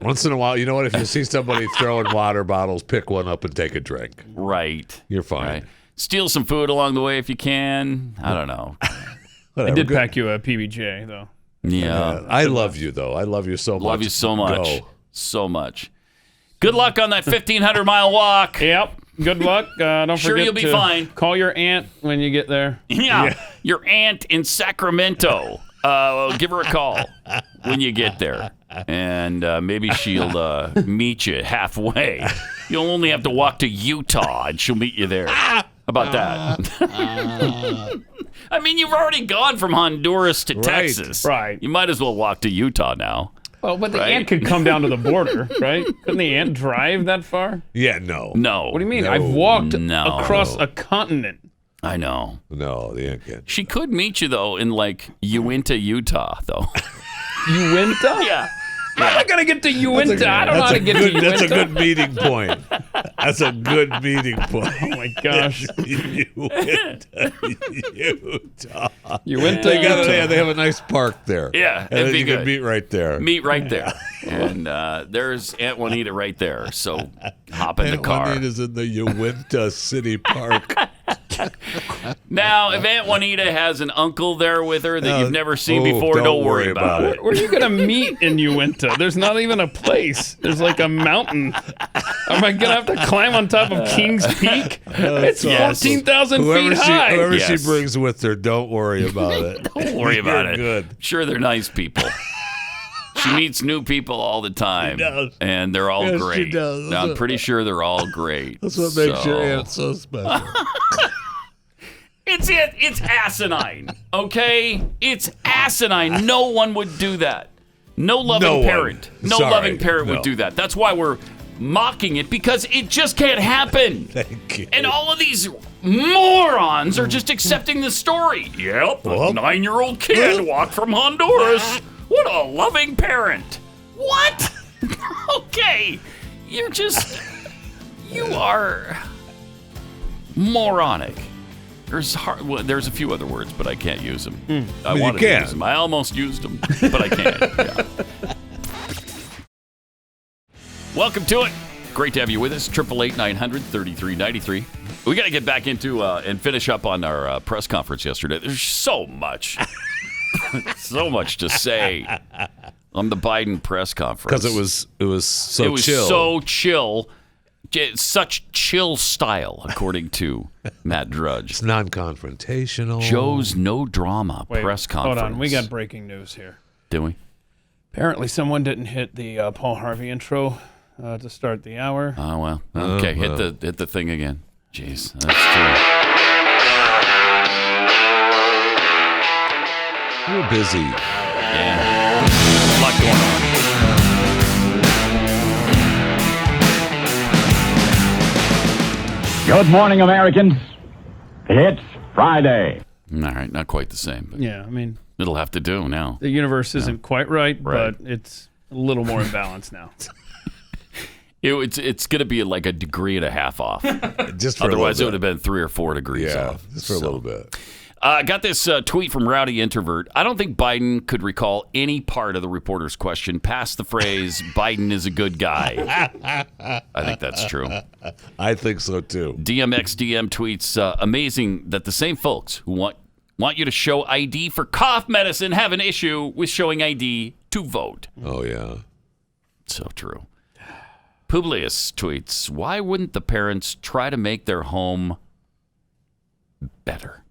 once in a while, you know what? If you see somebody throwing water bottles, pick one up and take a drink. Right. You're fine. Right. Steal some food along the way if you can. I don't know. I did pack you a PBJ, though. Yeah. I love you, though. I love you so much. Love you so much. Go. So much. Good luck on that 1,500-mile walk. Yep. Good luck. Don't Sure, forget you'll be to fine. call your aunt when you get there. Yeah. Your aunt in Sacramento. Give her a call when you get there. And maybe she'll meet you halfway. You'll only have to walk to Utah, and she'll meet you there. How about that? I mean, you've already gone from Honduras to Texas. Right. You might as well walk to Utah now. Well, but the aunt could come down to the border, right? Couldn't the aunt drive that far? Yeah, no. No. What do you mean? No. I've walked across a continent. I know. No, the aunt can't. She could meet you, though, in, like, Uinta, Utah, though. Uinta? Yeah. How am I going to get to Uinta? I don't know how to get to Uinta. That's a good meeting point. That's a good meeting point. Oh, my gosh. Uinta, Utah. Uinta, They have a nice park there. Yeah, and it'd be you good. can meet right there. Meet right there. And there's Aunt Juanita right there. So hop in the car. Aunt Juanita's in the Uinta City Park. Now, if Aunt Juanita has an uncle there with her that you've never seen before, don't worry about it. Where are you going to meet in Uinta? There's not even a place. There's like a mountain. Am I going to have to climb on top of King's Peak? It's 14,000 feet high. Whoever she brings with her, don't worry about it. Don't worry about it. Good. Sure, they're nice people. She meets new people all the time. She does. And they're all Yes, great. she does. Now, I'm pretty sure they're all great. That's what makes your aunt so special. It's asinine, okay? It's asinine. No one would do that. No loving parent would do that. That's why we're mocking it, because it just can't happen. Thank you. And all of these morons are just accepting the story. Yep, a 9-year-old kid walked from Honduras. What a loving parent. What? Okay. You are moronic. There's a few other words, but I can't use them. I wanted to use them. I almost used them, but I can't. Yeah. Welcome to it. Great to have you with us. 888-900-3393. We got to get back into and finish up on our press conference yesterday. There's so much, so much to say on the Biden press conference. Because it was so chill. So chill. Such chill style, according to Matt Drudge. It's non-confrontational. Joe's no drama press conference. Hold on, we got breaking news here. Did we? Apparently, someone didn't hit the Paul Harvey intro to start the hour. Oh well. Okay, hit the thing again. Jeez, that's true. We're busy. Yeah, a lot going on. Good morning, Americans. It's Friday. All right, not quite the same, but Yeah, I mean, it'll have to do now. the universe isn't quite right, but it's a little more in balance now. It's going to be like a degree and a half off. Just for Otherwise, a it little would have been 3 or 4 degrees bit. off. Just for a little bit. Got this tweet from Rowdy Introvert. I don't think Biden could recall any part of the reporter's question past the phrase, Biden is a good guy. I think that's true. I think so, too. DMXDM tweets, amazing that the same folks who want you to show ID for cough medicine have an issue with showing ID to vote. Oh, yeah. So true. Publius tweets, why wouldn't the parents try to make their home better?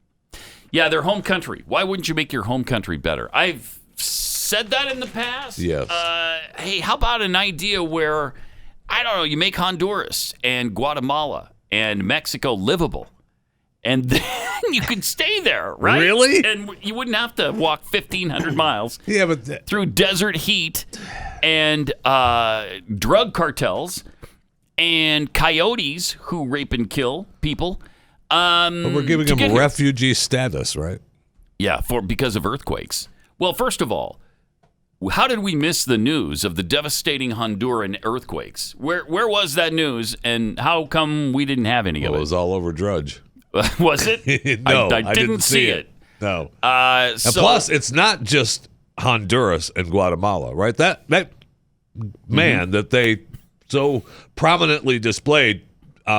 Yeah, their home country. Why wouldn't you make your home country better? I've said that in the past. Yes. Hey, how about an idea where, I don't know, you make Honduras and Guatemala and Mexico livable, and then you could stay there, right? Really? And you wouldn't have to walk 1,500 miles through desert heat and drug cartels and coyotes who rape and kill people. But we're giving them refugee status, right? Yeah, because of earthquakes. Well, first of all, how did we miss the news of the devastating Honduran earthquakes? Where was that news, and how come we didn't have any of it? It was all over Drudge. Was it? No, I didn't see it. No. And plus, it's not just Honduras and Guatemala, right? That man that they so prominently displayed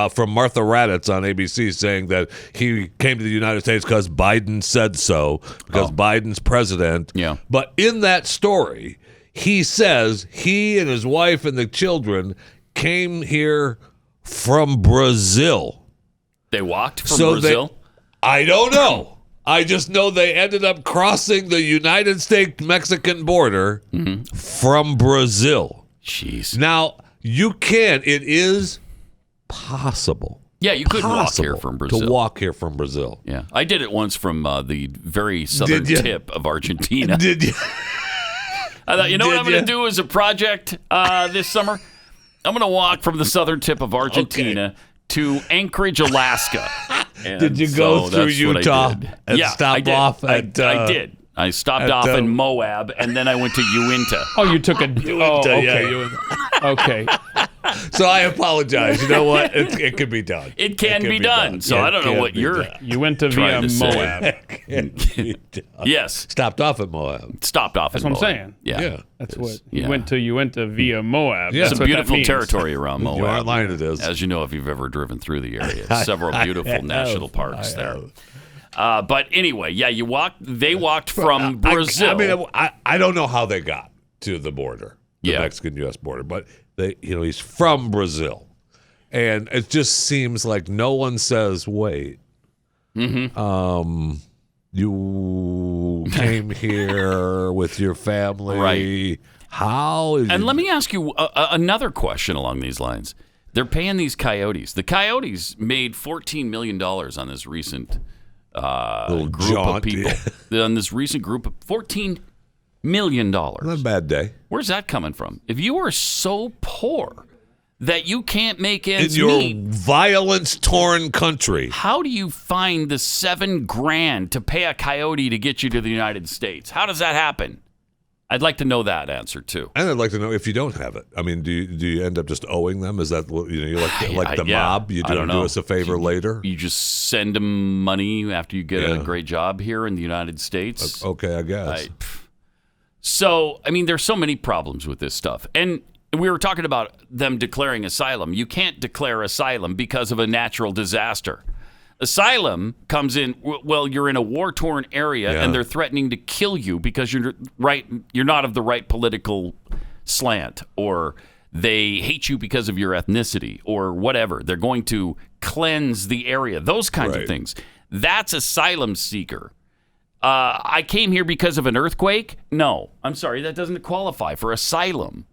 from Martha Raddatz on ABC saying that he came to the United States because Biden said so, because Biden's president. Yeah. But in that story, he says he and his wife and the children came here from Brazil. They walked from Brazil? I don't know. I just know they ended up crossing the United States-Mexican border from Brazil. Jeez. Now, it is possible. Yeah, you could walk here from Brazil. To walk here from Brazil. Yeah. I did it once from the very southern tip of Argentina. Did you? I thought, you know what I'm going to do as a project this summer? I'm going to walk from the southern tip of Argentina to Anchorage, Alaska. And did you go through Utah and stop off at... I did. I stopped off in Moab, and then I went to Uinta. Oh, you took a... Uinta, okay. Yeah, okay. So I apologize. You know what? It can be done. It can be done. So I don't know what you're... You went to via Moab. Yes. Stopped off at Moab. Stopped off That's at what Moab. I'm saying. Yeah. That's what... You went to via Moab. Yeah. It's a beautiful territory around Moab. You aren't lying, it is. As you know, if you've ever driven through the area. Several beautiful national parks there. But anyway, yeah, they walked from Brazil. I don't know how they got to the border, the Mexican-U.S. border, but he's from Brazil. And it just seems like no one says, wait, you came here with your family. Right. How? And let me ask you another question along these lines. They're paying these coyotes. The coyotes made $14 million on this recent group of people. On this recent group of $14 million. Not a bad day. Where's that coming from? If you are so poor that you can't make ends meet in your violence-torn country, how do you find the $7,000 to pay a coyote to get you to the United States? How does that happen? I'd like to know that answer too. And I'd like to know if you don't have it. I mean, do you end up just owing them? Is that what you're like the mob? You do us a favor later. You just send them money after you get a great job here in the United States. Okay, I guess. So I mean, there's so many problems with this stuff, and we were talking about them declaring asylum. You can't declare asylum because of a natural disaster. Asylum comes in, well, you're in a war-torn area and they're threatening to kill you because you're not of the right political slant, or they hate you because of your ethnicity or whatever. They're going to cleanse the area, those kinds of things. That's asylum seeker. I came here because of an earthquake? No, I'm sorry, that doesn't qualify for asylum.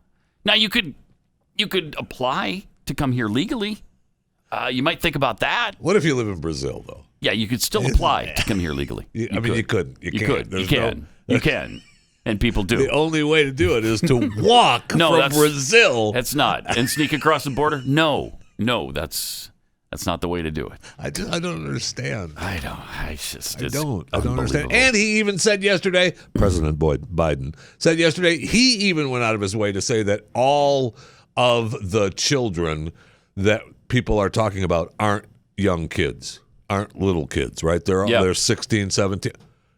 Now, you could apply to come here legally. You might think about that. What if you live in Brazil, though? Yeah, you could still apply to come here legally. You could. You can. You can. And people do. The only way to do it is to walk from Brazil. That's not. And sneak across the border? No, that's not the way to do it. I don't understand. I don't understand. And he even said yesterday, President Biden said yesterday, he even went out of his way to say that all of the children that people are talking about aren't young kids, aren't little kids, right? They're 16, 17.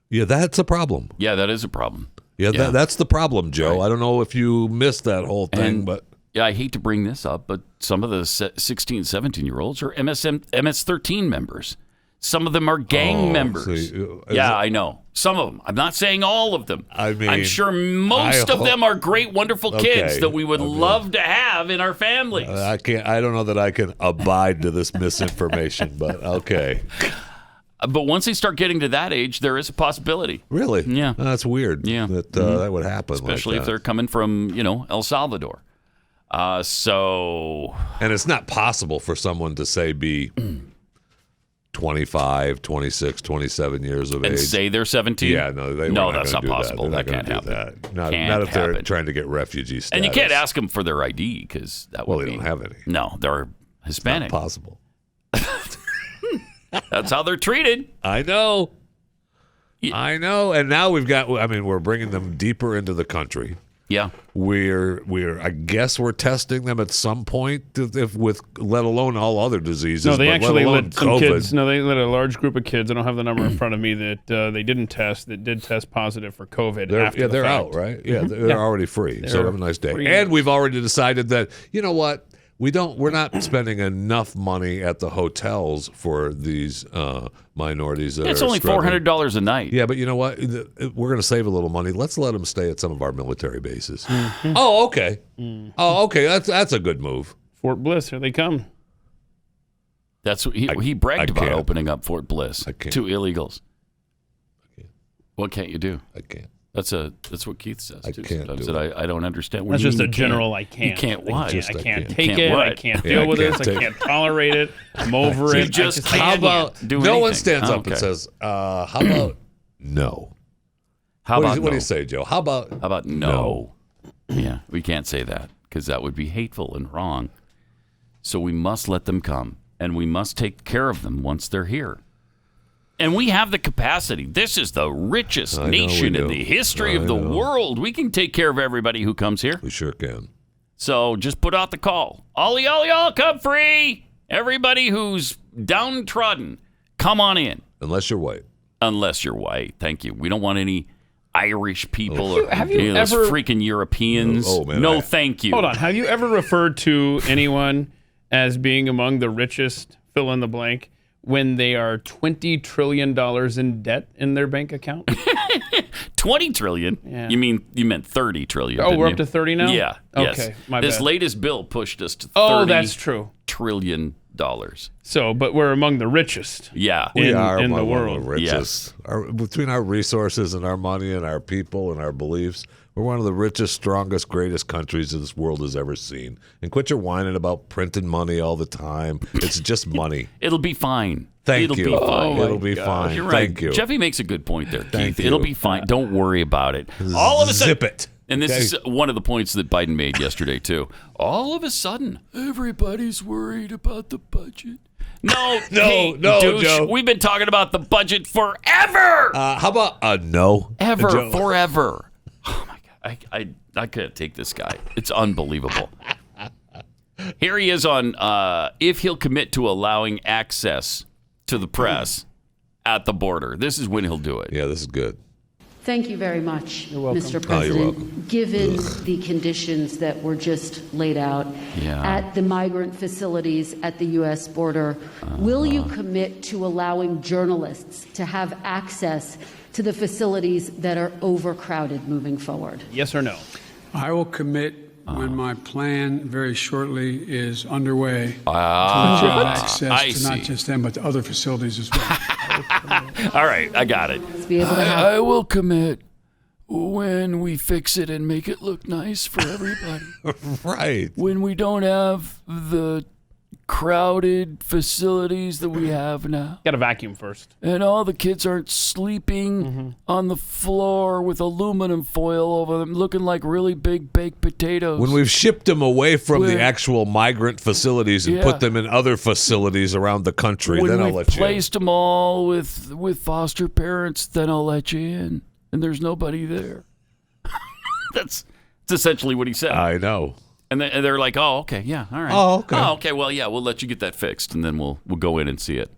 Yeah, that's a problem. Yeah, that is a problem. Yeah, that's the problem, Joe. Right. I don't know if you missed that whole thing, but... Yeah, I hate to bring this up, but some of the 16, 17-year-olds are MS-13 members. Some of them are gang members. I know. Some of them. I'm not saying all of them. I mean, I'm sure most of them are great, wonderful kids that we would love to have in our families. I don't know that I can abide to this misinformation, but okay. But once they start getting to that age, there is a possibility. Really? Yeah. That's weird. Yeah. That would happen. Especially if they're coming from, El Salvador. And it's not possible for someone to say be 25, 26, 27 years of age. And say they're 17? Yeah, no, that's not possible. That can't happen. Not if they're trying to get refugee status. And you can't ask them for their ID because that would they don't have any. No, they're Hispanic. It's not possible. That's how they're treated. I know. I know. And now we're bringing them deeper into the country. Yeah. I guess we're testing them at some point let alone all other diseases. No, they actually let some COVID. kids. No, they let a large group of kids. I don't have the number in front of me that they didn't test. That did test positive for COVID. They're out, right? Yeah, they're already free. So have a nice day. And we've already decided that what. We're not spending enough money at the hotels for these minorities. It's only $400 a night. Yeah, but you know what? We're going to save a little money. Let's let them stay at some of our military bases. Oh, okay. Oh, okay. That's a good move. Fort Bliss, here they come. That's what he bragged about opening up Fort Bliss to illegals. What can't you do? I can't. That's what Keith says. I can't do it. I don't understand. That's just a general I can't. You can't what? I can't take it. I can't deal with this. I can't tolerate it. I'm over it. How about no one stands up and says, how about no? What do you say, Joe? How about no? Yeah, we can't say that because that would be hateful and wrong. So we must let them come, and we must take care of them once they're here. And we have the capacity. This is the richest nation in the history of the world. We can take care of everybody who comes here. We sure can. So just put out the call. All y'all come free. Everybody who's downtrodden, come on in. Unless you're white. Unless you're white. Thank you. We don't want any Irish people or have you those ever, freaking Europeans. Man, thank you. Hold on. Have you ever referred to anyone as being among the richest, fill in the blank, when they are $20 trillion in debt in their bank account? 20 trillion? Yeah. You meant 30 trillion. Oh, we're up to 30 now? Yeah. Okay, my This bad. latest bill pushed us to 30 that's true. trillion dollars. So, but we're among the richest. Yeah. We are in the among world. the richest. Between our resources and our money and our people and our beliefs, we're one of the richest, strongest, greatest countries that this world has ever seen. And quit your whining about printing money all the time. It's just money. It'll be fine. Thank you. Be fine. It'll be fine. You're right. Thank you. Jeffy makes a good point there, Thank Keith. you. It'll be fine. Don't worry about it. All of a sudden, zip it. And this is one of the points that Biden made yesterday, too. All of a sudden, everybody's worried about the budget. No, douche. Joe. We've been talking about the budget forever. How about no? Ever, forever. Oh, my God. I can't take this guy. It's unbelievable. Here he is on if he'll commit to allowing access to the press at the border. This is when he'll do it. Yeah, this is good. Thank you very much, Mr. Oh, you're welcome. President. Given the conditions that were just laid out at the migrant facilities at the U.S. border, will you commit to allowing journalists to have access to the facilities that are overcrowded moving forward? Yes or no? I will commit when my plan very shortly is underway to have access to not just them, but to other facilities as well. All right, I got it. I will commit when we fix it and make it look nice for everybody. Right. When we don't have the crowded facilities that we have now. Got to vacuum first. And all the kids aren't sleeping on the floor with aluminum foil over them, looking like really big baked potatoes. When we've shipped them away from the actual migrant facilities and put them in other facilities around the country, then I'll let you in. When we've placed them all with foster parents, then I'll let you in. And there's nobody there. That's essentially what he said. I know. And they're like, oh, okay, yeah, all right. Oh, okay. Oh, okay, well, yeah, we'll let you get that fixed, and then we'll go in and see it.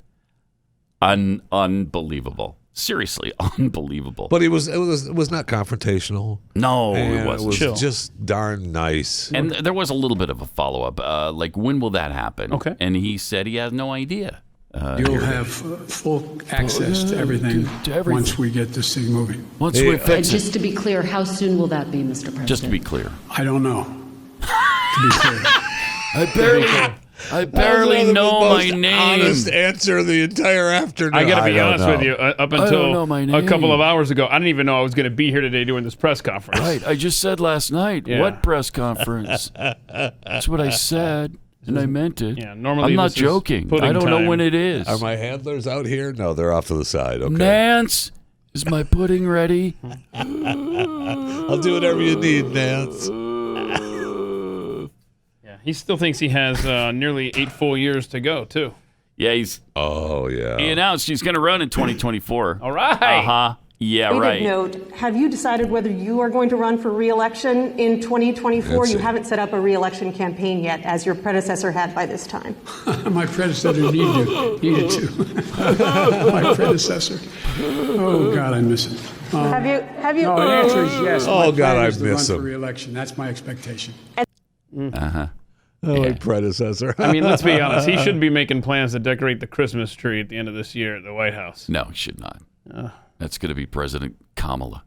Unbelievable. Seriously, unbelievable. But it was not confrontational. No, and it wasn't. It was just darn nice. And there was a little bit of a follow-up, like, when will that happen? Okay. And he said he has no idea. You'll have full access to everything once we get this thing moving. Once we fix it. Just to be clear, how soon will that be, Mr. President? Just to be clear. I don't know. To be clear. I barely know my name. Honest answer the entire afternoon. I got to be honest with you. Up until a couple of hours ago, I didn't even know I was going to be here today doing this press conference. Right. I just said last night, what press conference? That's what I said, and I meant it. Yeah, normally I'm not joking. I don't know when it is. Are my handlers out here? No, they're off to the side. Okay. Nance, is my pudding ready? I'll do whatever you need, Nance. He still thinks he has nearly 8 full years to go, too. Yeah, He announced he's going to run in 2024. All right. Uh-huh. Yeah, right. Note, have you decided whether you are going to run for re-election in 2024? You haven't set up a re-election campaign yet, as your predecessor had by this time. My predecessor needed to. My predecessor. Oh, God, I miss it. Have you? No, the answer is yes. Oh, God, I miss miss him. him. For re-election. That's my expectation. Uh-huh. My predecessor. I mean, let's be honest. He shouldn't be making plans to decorate the Christmas tree at the end of this year at the White House. No, he should not. That's going to be President Kamala.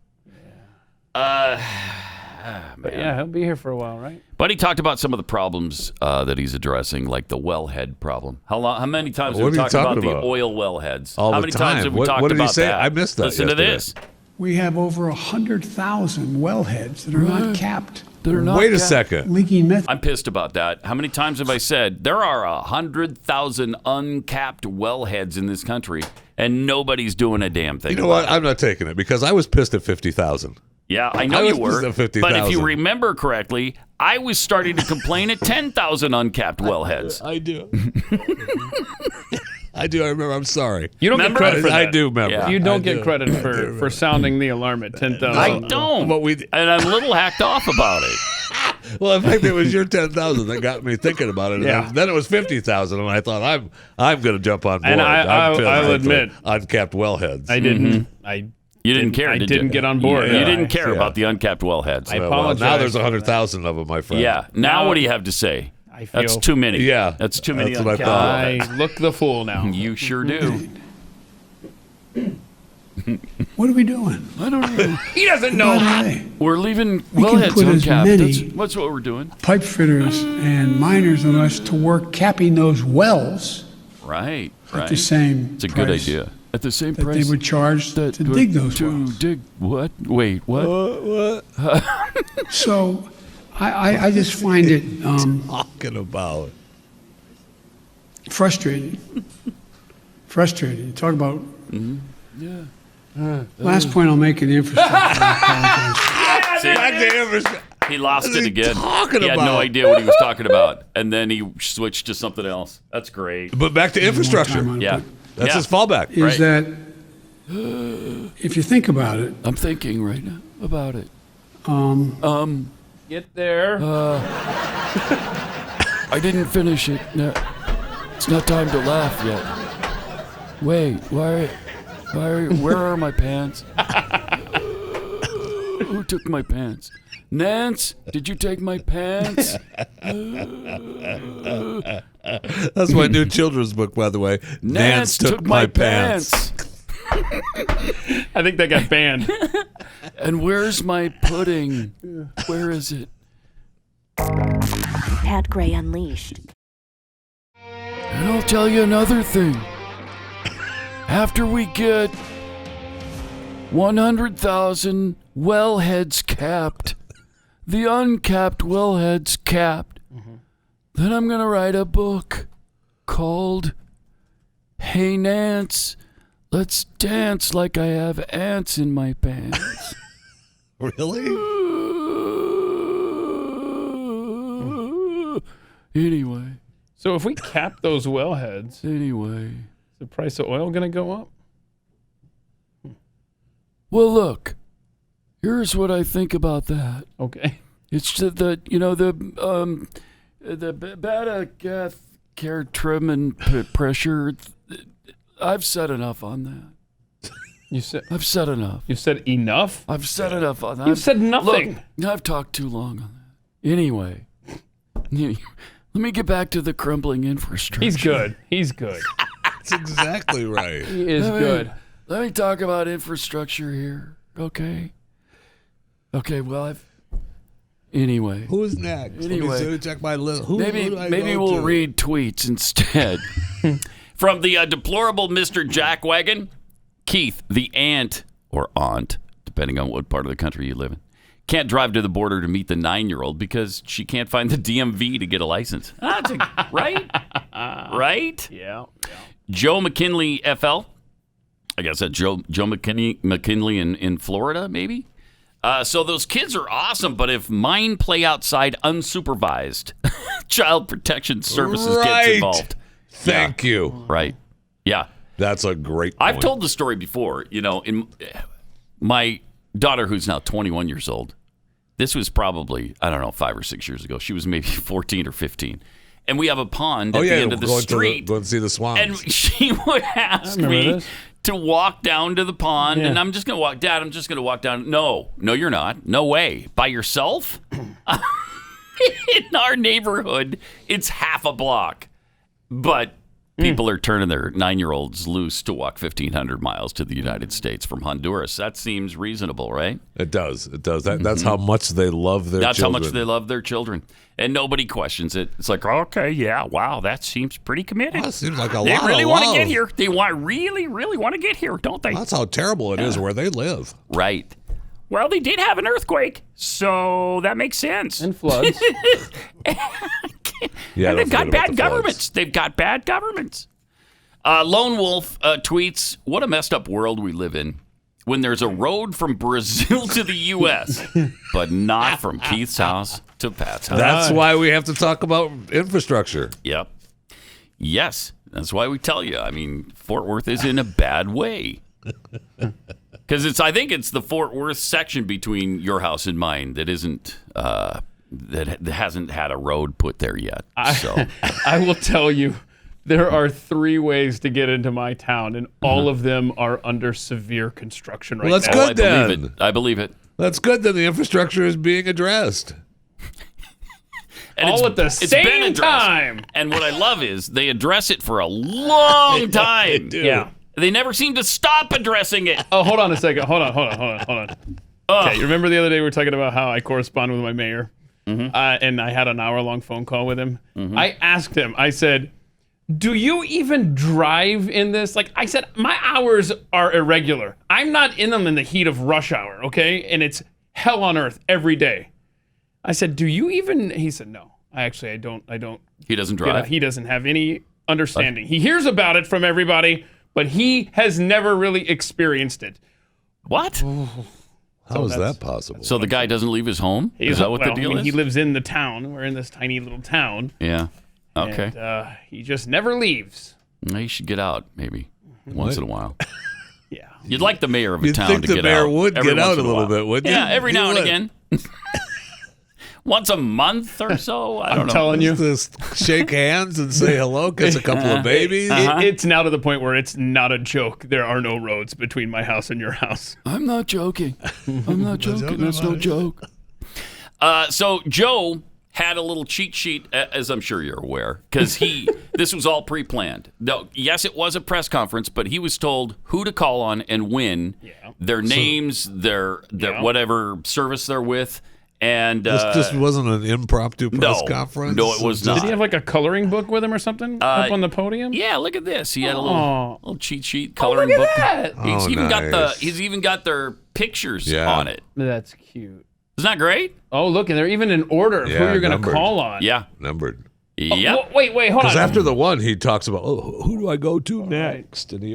But yeah, he'll be here for a while, right? But he talked about some of the problems that he's addressing, like the wellhead problem. How many times have we talked about the oil wellheads? All How the many time. times have we talked what did about he say? that? I missed that. Listen yesterday. to this. We have over 100,000 wellheads that are not capped. Wait a second. Leaking methane. I'm pissed about that. How many times have I said there are 100,000 uncapped wellheads in this country, and nobody's doing a damn thing? You know what? I'm not taking it because I was pissed at 50,000. Yeah, I know you were. At 50,000. But if you remember correctly, I was starting to complain at 10,000 uncapped wellheads. I do. I do. I remember. I'm sorry. You don't get credit for that. I do remember. Yeah. You don't get credit for sounding the alarm at 10,000. I don't. But and I'm a little hacked off about it. Well, in fact, it was your 10,000 that got me thinking about it. Yeah. And then it was 50,000, and I thought I'm going to jump on board. And I'll admit, uncapped wellheads. I didn't. You didn't care. I did didn't you? get on board. You didn't care about the uncapped wellheads. I apologize. Now there's 100,000 of them, my friend. Yeah. Now what do you have to say? I feel, that's too many. Yeah. That's too many. That's what I thought. I look the fool now. You sure do. What are we doing? I don't know. He doesn't know. We're leaving We can wellheads put as uncapped. many- That's what we're doing. Pipe fitters and miners on us to work capping those wells Right. at the same It's a good price idea. At the same that price they would charge to dig those wells. dig what? Wait, what? What? So I just find it Talking about. frustrating. Frustrating. Talk about. Yeah. Last point I'll make in the infrastructure. I apologize. See? Back to infrastructure. He lost it again. talking He had no about? idea what he was talking about, and then he switched to something else. That's great. But back to infrastructure. Yeah. That's his fallback. Is that if you think about it, I'm thinking right now about it. Get there. I didn't finish it. No, it's not time to laugh yet. Wait, where are my pants? Who took my pants? Nance, did you take my pants? That's my new children's book, by the way. Nance took my pants. I think that got banned. And where's my pudding? Where is it? Pat Gray Unleashed. And I'll tell you another thing. After we get 100,000 wellheads capped, the uncapped wellheads capped, then I'm going to write a book called Hey Nance, Let's Dance Like I Have Ants in My Pants. Really? Anyway. So if we cap those wellheads, Anyway. is the price of oil going to go up? Well, look. Here's what I think about that. Okay. It's the beta gas care trim and pressure. I've said enough on that. I've said enough. You said enough? I've said enough on that. You've said nothing. Look, I've talked too long on that. Anyway, let me get back to the crumbling infrastructure. He's good. He's good. That's exactly right. He is good. Let me talk about infrastructure here, okay? Okay, well, anyway. Who's next? Anyway. Let me check my list. Maybe who do I maybe go we'll to? read tweets instead. From the deplorable Mr. Jackwagon, Keith, the aunt, or aunt, depending on what part of the country you live in, can't drive to the border to meet the 9-year-old because she can't find the DMV to get a license. Right? Right? Yeah. Joe McKinley, FL. I guess that's Joe McKinley in Florida, maybe? So those kids are awesome, but if mine play outside unsupervised, Child Protection Services gets involved. Thank you. Right. Yeah. That's a great point. I've told the story before. You know, in my daughter, who's now 21 years old, this was probably, 5 or 6 years ago. She was maybe 14 or 15. And we have a pond at the end of the street. Go and see the swans. And she would ask me to walk down to the pond, and I'm just going to walk, Dad, I'm just going to walk down. No, you're not. No way. By yourself? In our neighborhood, it's half a block. But People are turning their 9-year-olds loose to walk 1,500 miles to the United States from Honduras. That seems reasonable, right? It does. It does. That's how much they love their children. That's how much they love their children. And nobody questions it. It's like, okay, yeah, wow, that seems pretty committed. Well, that seems like a lot They really of want to love. get here. They really want to get here, don't they? That's how terrible it is where they live. Right. Well, they did have an earthquake, so that makes sense. And floods. Yeah, and they've got the bad floods. governments. They've got bad governments. Lone Wolf tweets, what a messed up world we live in when there's a road from Brazil to the U.S., but not from Keith's house to Pat's house. That's why we have to talk about infrastructure. Yep. Yes, that's why we tell you. I mean, Fort Worth is in a bad way. Because I think it's the Fort Worth section between your house and mine that isn't... that hasn't had a road put there yet. So I will tell you, there are 3 ways to get into my town, and all of them are under severe construction right Well, that's now. good then. I believe it. That's good that the infrastructure is being addressed. And all at the it's been same addressed. time. And what I love is they address it for a long time. Yeah. They never seem to stop addressing it. Oh, hold on a second. Hold on. Okay, you remember the other day we were talking about how I correspond with my mayor? And I had an hour-long phone call with him. I asked him, I said, do you even drive in this? Like, I said, my hours are irregular. I'm not in them in the heat of rush hour, okay? And it's hell on earth every day. I said, do you even... He said, no. I don't... He doesn't drive? He doesn't have any understanding. He hears about it from everybody, but he has never really experienced it. What? How is that possible? So the guy doesn't leave his home? Is that what the deal is? He lives in the town. We're in this tiny little town. Yeah. Okay. And, he just never leaves. Well, you should get out, maybe, once in a while. Yeah. You'd like the mayor of a You'd town think to the get mayor out. would every get once out in a little while. bit, wouldn't Yeah, he? every now and would. again. Once a month or so. I don't know. Telling you. Just shake hands and say hello, kiss a couple of babies. It's now to the point where it's not a joke. There are no roads between my house and your house. I'm not joking. I'm not joking. That's no joke. So Joe had a little cheat sheet, as I'm sure you're aware, because this was all pre-planned. No, yes, it was a press conference, but he was told who to call on and when, their names, their whatever service they're with. And this just wasn't an impromptu press conference? No, it was not. Did he have like a coloring book with him or something up on the podium? Yeah, look at this. He had a little cheat sheet, Oh, coloring look book. at that. He's even got their pictures Yeah. on it. That's cute. Isn't that great? Oh, look, and they're even in order of who you're going to numbered. call on. Yeah. Numbered. Yep. Wait, hold on. Because after the one, he talks about, who do I go to next? And he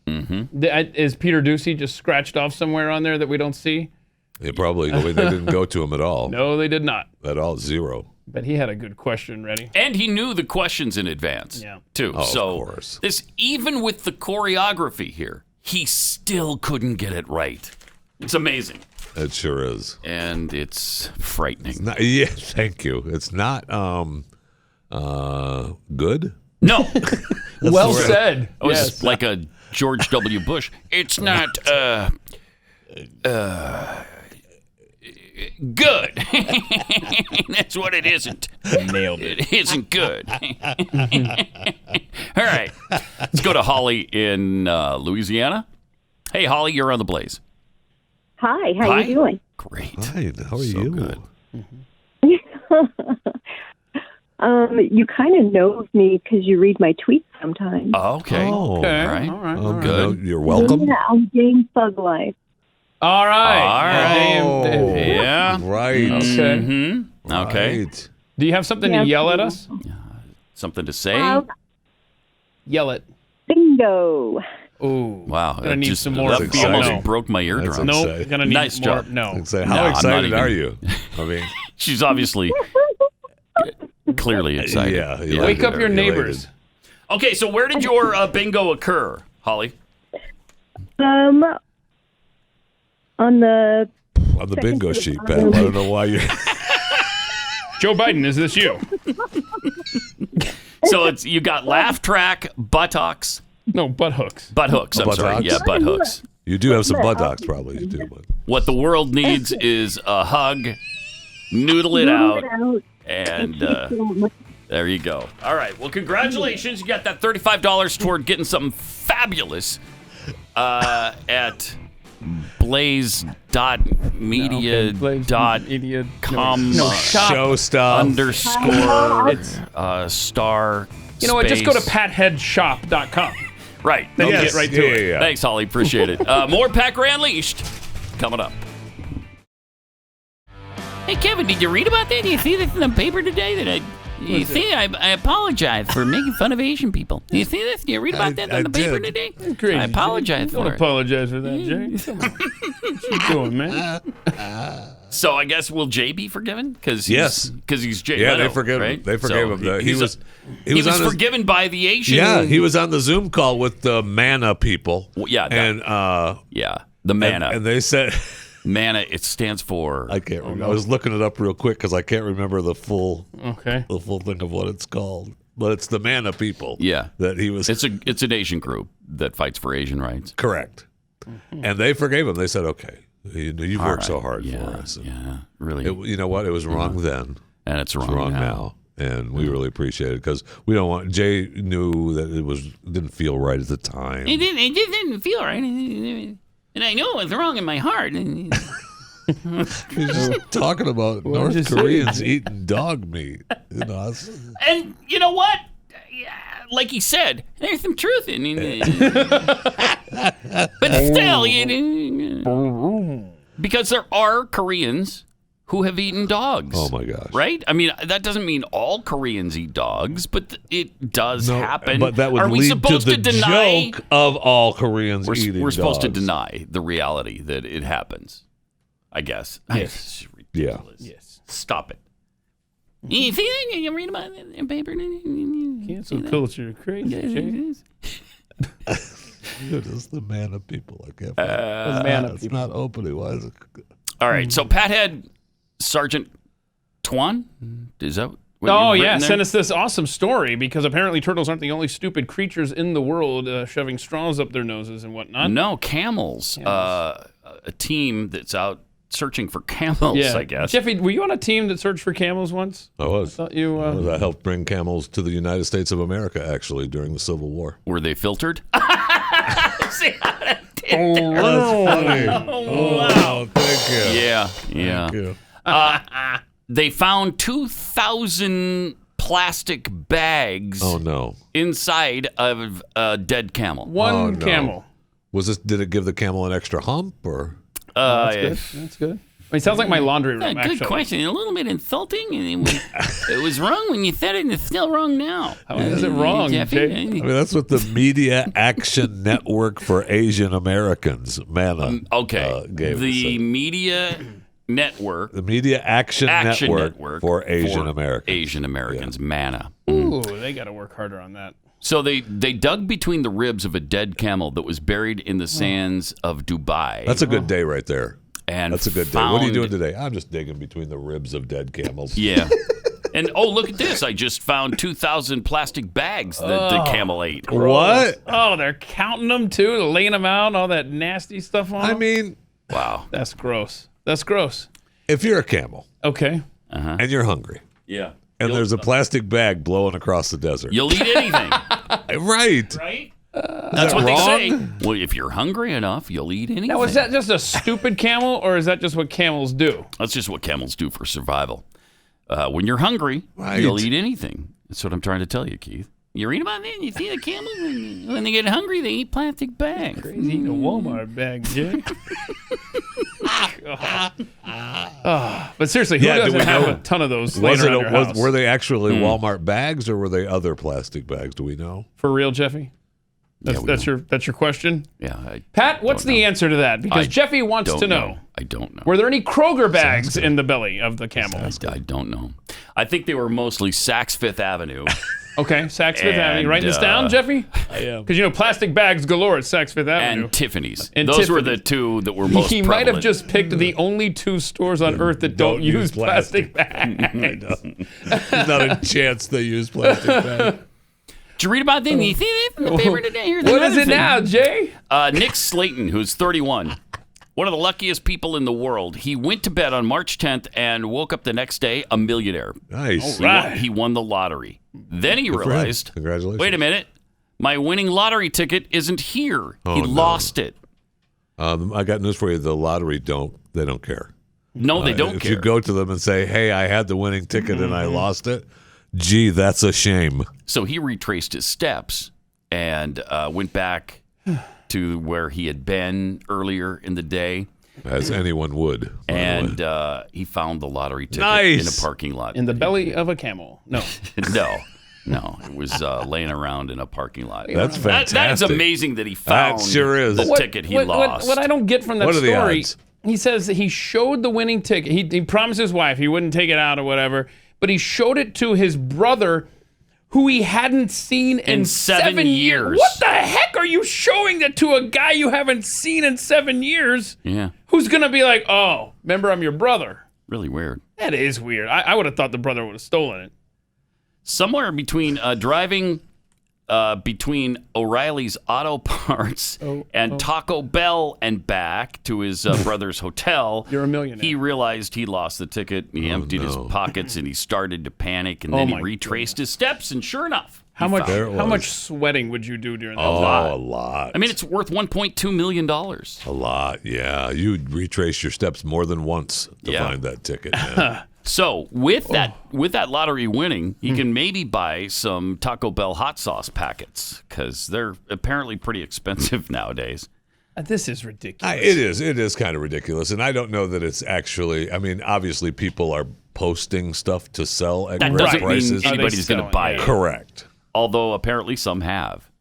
Is Peter Ducey just scratched off somewhere on there that we don't see? Yeah, probably. They didn't go to him at all. No, they did not. At all, zero. But he had a good question ready. And he knew the questions in advance, too. Oh, so of course. This, even with the choreography here, he still couldn't get it right. It's amazing. It sure is. And it's frightening. Yeah, thank you. It's not good? No. Well said. It was like a George W. Bush. It's not good. That's what it isn't. Nailed it. It isn't good. All right. Let's go to Holly in Louisiana. Hey, Holly, you're on the Blaze. Hi, how you doing? Great. Hi, how are you? Good. You kind of know of me because you read my tweets sometimes. Okay. Okay. All right. Good. You're welcome. Yeah, I'm James Thug Life. All right. Yeah. Right. Okay. Mm-hmm. Okay. Right. Do you have something to yell at us? Something to say? Yell it. Bingo. Ooh. Wow. Gonna need some more. That almost broke my eardrum. Nope. Gonna need nice more. job. No. Say, how excited are you? I mean, she's obviously clearly excited. Yeah. Wake up your neighbors. Okay, so where did your bingo occur, Holly? On the bingo sheet, Pat. I don't know why you're. Joe Biden, is this you? So it's you got laugh track, buttocks. No, butt hooks. Butt hooks. I'm sorry. Yeah, butt hooks. You do have some buttocks, probably. You do. But. What the world needs is a hug, noodle it out, and There you go. All right. Well, congratulations. You got that $35 toward getting something fabulous at blaze.media.com _ star. You know what? Just go to patheadshop.com. Right. Then you get right to it. Yeah. Thanks, Holly. Appreciate it. More Packer Unleashed coming up. Hey, Kevin, did you read about that? Do you see this in the paper today? I apologize for making fun of Asian people. Do you see this? Do you read about that in the paper today? Crazy. I apologize for it. Don't apologize for that, Jay. What you doing, man? So I guess will Jay be forgiven? Because he's Jay. Yeah, Leno, they forgave him. right? They forgave him. He was forgiven by the Asian. Yeah, he was on the Zoom call with the MANA people. The MANA. And they said. MANA, it stands for. I can't remember. I was looking it up real quick because I can't remember the full thing of what it's called. But it's the MANA people. Yeah, that he was. It's an Asian group that fights for Asian rights. Correct. And they forgave him. They said, "Okay, you've worked so hard for us." Yeah, really. You know what? It was wrong then, and it's wrong now. And we really appreciate it because we don't want. Jay knew that it didn't feel right at the time. It just didn't feel right. And I know it was wrong in my heart. He's just talking about North Koreans eating dog meat. And you know what? Like he said, there's some truth in it. But still, because there are Koreans who have eaten dogs. Oh my gosh! Right? I mean, that doesn't mean all Koreans eat dogs, but it does happen. But that would Are we lead supposed to the to deny? joke of all Koreans eating dogs. We're supposed to deny the reality that it happens. I guess. Yes. Ridiculous. Yes. Stop it. You see that? You read about it in the paper? Cancel culture. Crazy, Jay. It's the MANA people. I can't. It's not opening. Why is it? All right. So Pat had Sergeant Tuan. Is that? Oh yeah, sent us this awesome story because apparently turtles aren't the only stupid creatures in the world shoving straws up their noses and whatnot. No, camels. A team that's out searching for camels. I guess. Jeffy, were you on a team that searched for camels once? I was. I thought you. I helped bring camels to the United States of America actually during the Civil War. Were they filtered? See how that did that's funny. Oh, wow. Thank you. Yeah. Thank you. They found 2,000 plastic bags. Oh no! Inside of a dead camel. One camel. Was this? Did it give the camel an extra hump or? That's good. That's good. I mean, it sounds like my laundry room. Good question. A little bit insulting, and it was wrong when you said it, and it's still wrong now. How is it wrong, Jeffy? Jay? I mean, that's what the Media Action Network for Asian Americans, MANA. Gave the Media Network. The Media Action Network for Asian Americans. Asian Americans, MANA. Ooh, they got to work harder on that. So they dug between the ribs of a dead camel that was buried in the sands of Dubai. That's a good day right there. And that's a good day. What are you doing today? I'm just digging between the ribs of dead camels. Yeah. And look at this. I just found 2,000 plastic bags that the camel ate. What? Oh, they're counting them too, laying them out, all that nasty stuff on them. I mean, wow. That's gross. That's gross. If you're a camel, okay, and you're hungry, yeah, and there's a plastic bag blowing across the desert, you'll eat anything. Right? Right? That's what they say. Well, if you're hungry enough, you'll eat anything. Now, is that just a stupid camel, or is that just what camels do? That's just what camels do for survival. When you're hungry, you'll eat anything. That's what I'm trying to tell you, Keith. You read about that? You see the camels? When they get hungry, they eat plastic bags. Crazy eating a Walmart bag, Jay. But seriously, who doesn't have a ton of those laying around their house? Were they actually Walmart bags, or were they other plastic bags? Do we know? For real, Jeffy? That's your question? Yeah. Pat, what's the answer to that? Because Jeffy wants to know. I don't know. Were there any Kroger bags in the belly of the camel? I don't know. I think they were mostly Saks Fifth Avenue. Okay, Saks Fifth Avenue. Write this down, Jeffy? I am. Because, plastic bags galore at Saks Fifth Avenue. And Tiffany's. Those were the two that were most He prevalent. might have just picked the only two stores on earth that don't use plastic bags. Not a chance they use plastic bags. Did you read about that? You see this in the paper today? What is it now, Jay? Nick Slayton, who's 31. One of the luckiest people in the world. He went to bed on March 10th and woke up the next day a millionaire. Nice. He won the lottery. Then he realized, congratulations. Wait a minute, my winning lottery ticket isn't here. He lost it. I got news for you. The lottery they don't care. No, they don't if care. You go to them and say, hey, I had the winning ticket and I lost it, gee, that's a shame. So he retraced his steps and went back to where he had been earlier in the day. As anyone would. And he found the lottery ticket in a parking lot. In the belly of a camel. No. No, it was laying around in a parking lot. That's fantastic. That is amazing that he found the ticket he lost. What I don't get from that What are the story, odds? he says that he showed the winning ticket. He promised his wife he wouldn't take it out or whatever, but he showed it to his brother, who he hadn't seen in 7 years. What the heck are you showing that to a guy you haven't seen in 7 years? Yeah. Who's going to be like, oh, remember I'm your brother? Really weird. That is weird. I would have thought the brother would have stolen it. Somewhere between driving between O'Reilly's Auto Parts and Taco Bell and back to his brother's hotel. You're a millionaire. He realized he lost the ticket. He emptied his pockets and he started to panic. And then he retraced his steps. And sure enough, how much sweating would you do during that? A lot. I mean, it's worth $1.2 million. A lot, yeah. You'd retrace your steps more than once to find that ticket. Man. So with that lottery winning, he can maybe buy some Taco Bell hot sauce packets because they're apparently pretty expensive nowadays. This is ridiculous. It is kind of ridiculous, and I don't know that it's actually. I mean, obviously, people are posting stuff to sell at great prices. That doesn't mean anybody's going to buy it. Correct. Although apparently some have.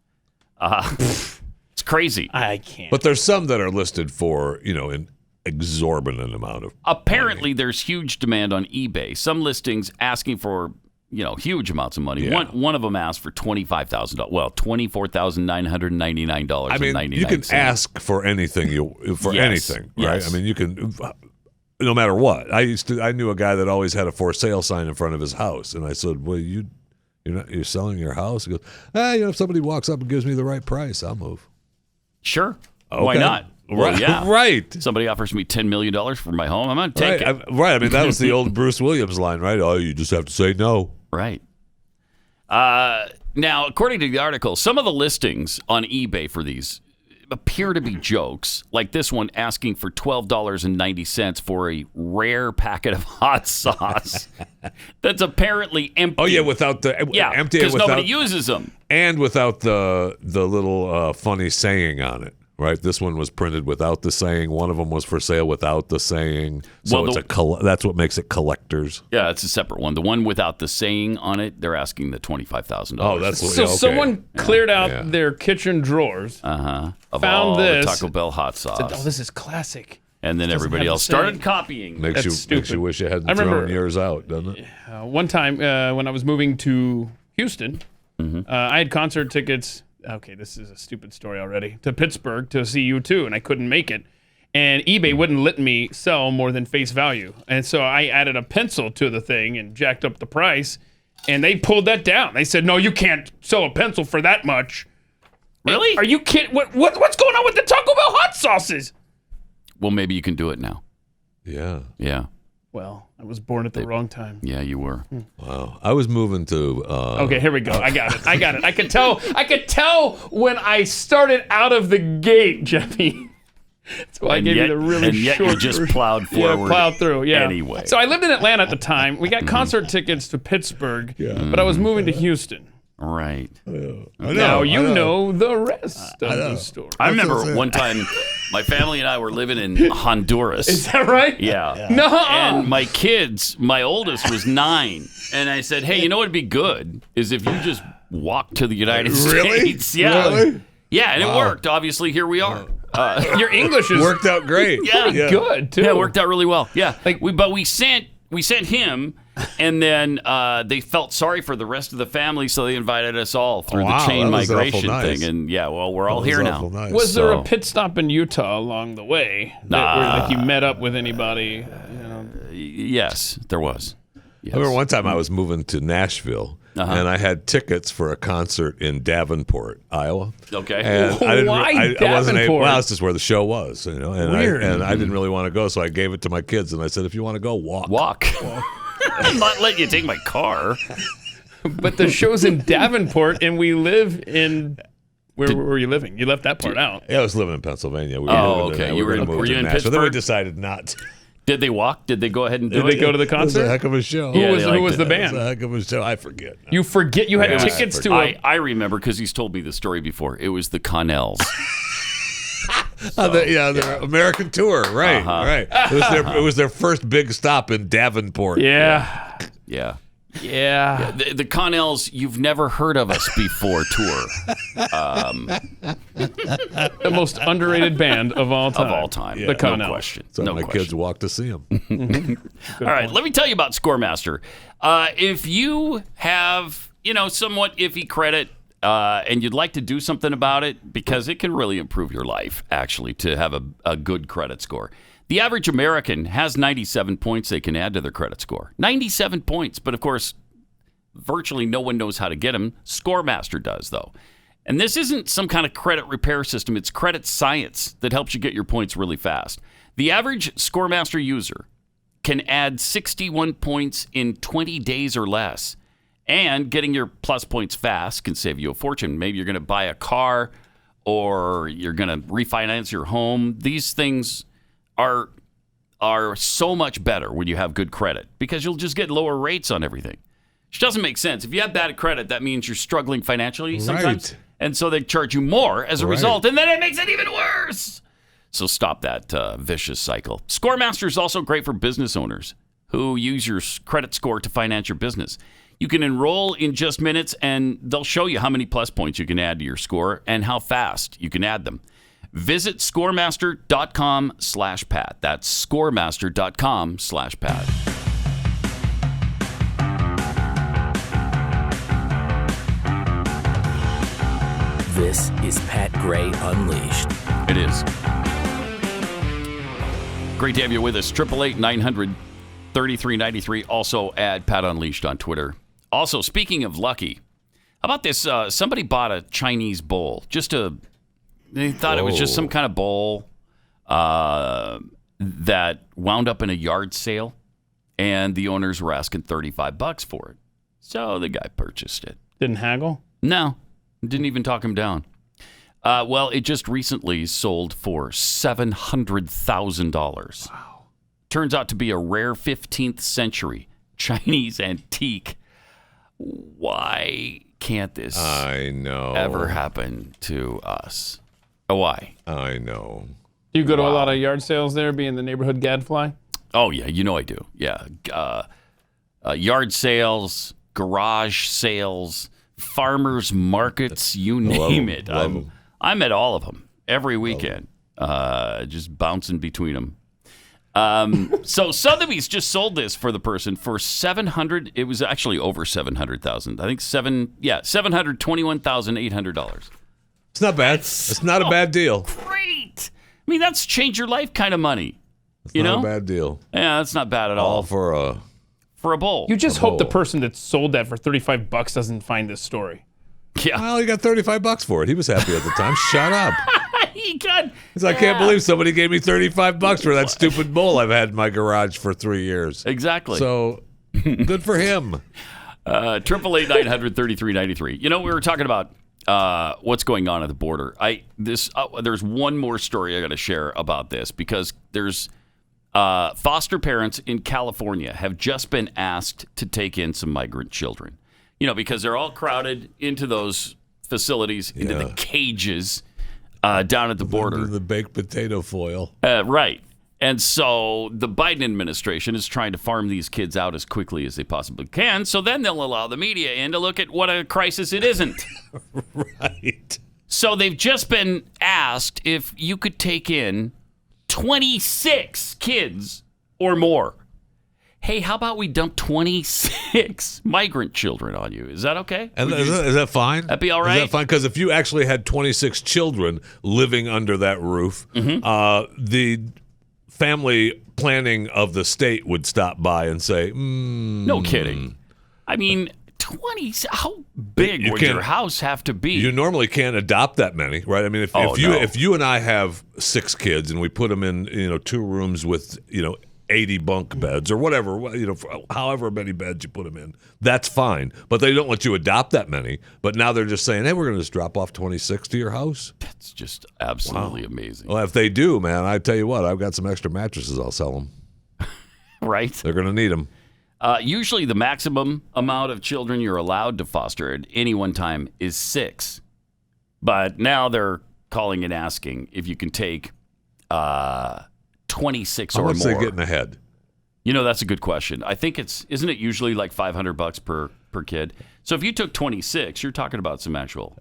It's crazy. I can't. But there's some that are listed for an exorbitant amount of apparently money. There's huge demand on eBay. Some listings asking for huge amounts of money. Yeah. One of them asked for $25,000. Well, $24,999. I mean, you can ask for anything anything, right? Yes. I mean, you can, no matter what. I knew a guy that always had a for sale sign in front of his house, and I said, "Well, you're selling your house?" He goes, if somebody walks up and gives me the right price, I'll move." Sure. Okay. Why not? Well, yeah. Right. Somebody offers me $10 million for my home. I'm going to take it. Right. I mean, that was the old Bruce Williams line, right? Oh, you just have to say no. Right. Now, according to the article, some of the listings on eBay for these appear to be jokes, like this one asking for $12.90 for a rare packet of hot sauce that's apparently empty. Oh, yeah, without the empty, because nobody uses them. And without the little funny saying on it. Right, this one was printed without the saying. One of them was for sale without the saying. So that's what makes it collectors. Yeah, it's a separate one. The one without the saying on it, they're asking the $25,000. Oh, that's what, so. Okay. Someone cleared out their kitchen drawers. Of found this the Taco Bell hot sauce. Said, "Oh, this is classic." And then everybody else started copying. Makes you wish you hadn't thrown yours out, doesn't it? One time when I was moving to Houston, I had concert tickets. Okay, this is a stupid story already. To Pittsburgh to see U2, and I couldn't make it. And eBay wouldn't let me sell more than face value. And so I added a pencil to the thing and jacked up the price. And they pulled that down. They said, "No, you can't sell a pencil for that much." Really? Are you kidding? What's going on with the Taco Bell hot sauces? Well, maybe you can do it now. Yeah. Yeah. Well, I was born at the wrong time. Yeah, you were. Wow. I was moving to... okay, here we go. I got it. I could tell when I started out of the gate, Jeffy. That's why I gave you the really short... you just plowed forward. Yeah, plowed through, yeah. Anyway. So I lived in Atlanta at the time. We got concert tickets to Pittsburgh, but I was moving to Houston. Right. Now you know the rest of the story. I remember one time my family and I were living in Honduras. Is that right? Yeah. No. And my kids, my oldest was 9. And I said, hey, you know what would be good is if you just walk to the United States. Yeah. Really? Yeah, and it worked. Obviously, here we are. Your English is worked out great. Yeah. Good, too. Yeah, it worked out really well. Yeah. But we sent him, and then they felt sorry for the rest of the family, so they invited us all through the chain migration thing. And we're all here now. Nice. Was there a pit stop in Utah along the way where you met up with anybody? Yes, there was. Yes. I remember one time I was moving to Nashville, and I had tickets for a concert in Davenport, Iowa. Okay. And Why I wasn't Davenport? well, it's just where the show was, and Weird. I didn't really want to go, so I gave it to my kids, and I said, if you want to go, walk. I'm not letting you take my car. But the show's in Davenport, and we live in. Where were you living? You left that part out. Yeah, I was living in Pennsylvania. Okay. We Were you in Nashville. Pittsburgh? Then we decided not to. Did they walk? Did they go ahead and do Did it? they go to the It was concert? a heck of a show. Who was the band? It was a heck of a show. I forget. You forget you had Yeah, tickets to a. I remember because he's told me the story before. It was the Connells. Their American tour, right? Right. It was their first big stop in Davenport. Yeah. The Connells, you've never heard of us before tour. The most underrated band of all time. Of all time. The Connells. No question. So no my question. kids walked to see them. All right, let me tell you about Scoremaster. If you have, somewhat iffy credit and you'd like to do something about it, because it can really improve your life, actually, to have a good credit score. The average American has 97 points they can add to their credit score. 97 points, but of course, virtually no one knows how to get them. Scoremaster does, though. And this isn't some kind of credit repair system. It's credit science that helps you get your points really fast. The average Scoremaster user can add 61 points in 20 days or less. And getting your plus points fast can save you a fortune. Maybe you're going to buy a car or you're going to refinance your home. These things are so much better when you have good credit because you'll just get lower rates on everything. Which doesn't make sense. If you have bad credit, that means you're struggling financially sometimes. Right. And so they charge you more as a result, and then it makes it even worse. So stop that vicious cycle. Scoremaster is also great for business owners who use your credit score to finance your business. You can enroll in just minutes, and they'll show you how many plus points you can add to your score and how fast you can add them. Visit scoremaster.com/Pat. That's scoremaster.com/Pat. This is Pat Gray Unleashed. It is. Great to have you with us. 888-900-3393. Also add Pat Unleashed on Twitter. Also, speaking of lucky, how about this? Somebody bought a Chinese bowl. They thought it was just some kind of bowl that wound up in a yard sale, and the owners were asking $35 for it. So the guy purchased it. Didn't haggle? No, didn't even talk him down. Well, it just recently sold for $700,000. Wow. Turns out to be a rare 15th century Chinese antique. Why can't this ever happen to us? Why? I know. Do you go to a lot of yard sales there, being the neighborhood gadfly? Oh, yeah. I do. Yeah. Yard sales, garage sales, farmers markets, you name it. I'm at all of them every weekend, just bouncing between them. So Sotheby's just sold this for the person for $700. It was actually over $700,000. I think $721,800. It's not bad. It's not a bad deal. Great. I mean, that's change your life kind of money. It's not a bad deal. Yeah, that's not bad at all. All for a bowl. You just hope the person that sold that for $35 doesn't find this story. Yeah. Well, he got $35 for it. He was happy at the time. Shut up. He's like, I can't believe somebody gave me $35 for that stupid bowl I've had in my garage for 3 years. Exactly. So good for him. 888-900-3393. We were talking about what's going on at the border. There's one more story I got to share about this because there's foster parents in California have just been asked to take in some migrant children. Because they're all crowded into those facilities, into the cages down at the border. Into the baked potato foil. Right. And so the Biden administration is trying to farm these kids out as quickly as they possibly can, so then they'll allow the media in to look at what a crisis it isn't. Right. So they've just been asked if you could take in 26 kids or more. Hey, how about we dump 26 migrant children on you? Is that okay? And is that fine? That'd be all right? Is that fine? Because if you actually had 26 children living under that roof, the family planning of the state would stop by and say, No kidding. I mean, 20? How big would your house have to be? You normally can't adopt that many, right? I mean, if you and I have 6 kids and we put them in 2 rooms with 80 bunk beds or whatever, however many beds you put them in, that's fine. But they don't let you adopt that many. But now they're just saying, hey, we're going to just drop off 26 to your house. That's just absolutely amazing. Well, if they do, man, I tell you what, I've got some extra mattresses. I'll sell them. Right? They're going to need them. Usually the maximum amount of children you're allowed to foster at any one time is 6. But now they're calling and asking if you can take 26 or more. How much are they getting ahead? That's a good question. I think isn't it usually like $500 per kid? So if you took 26, you're talking about some actual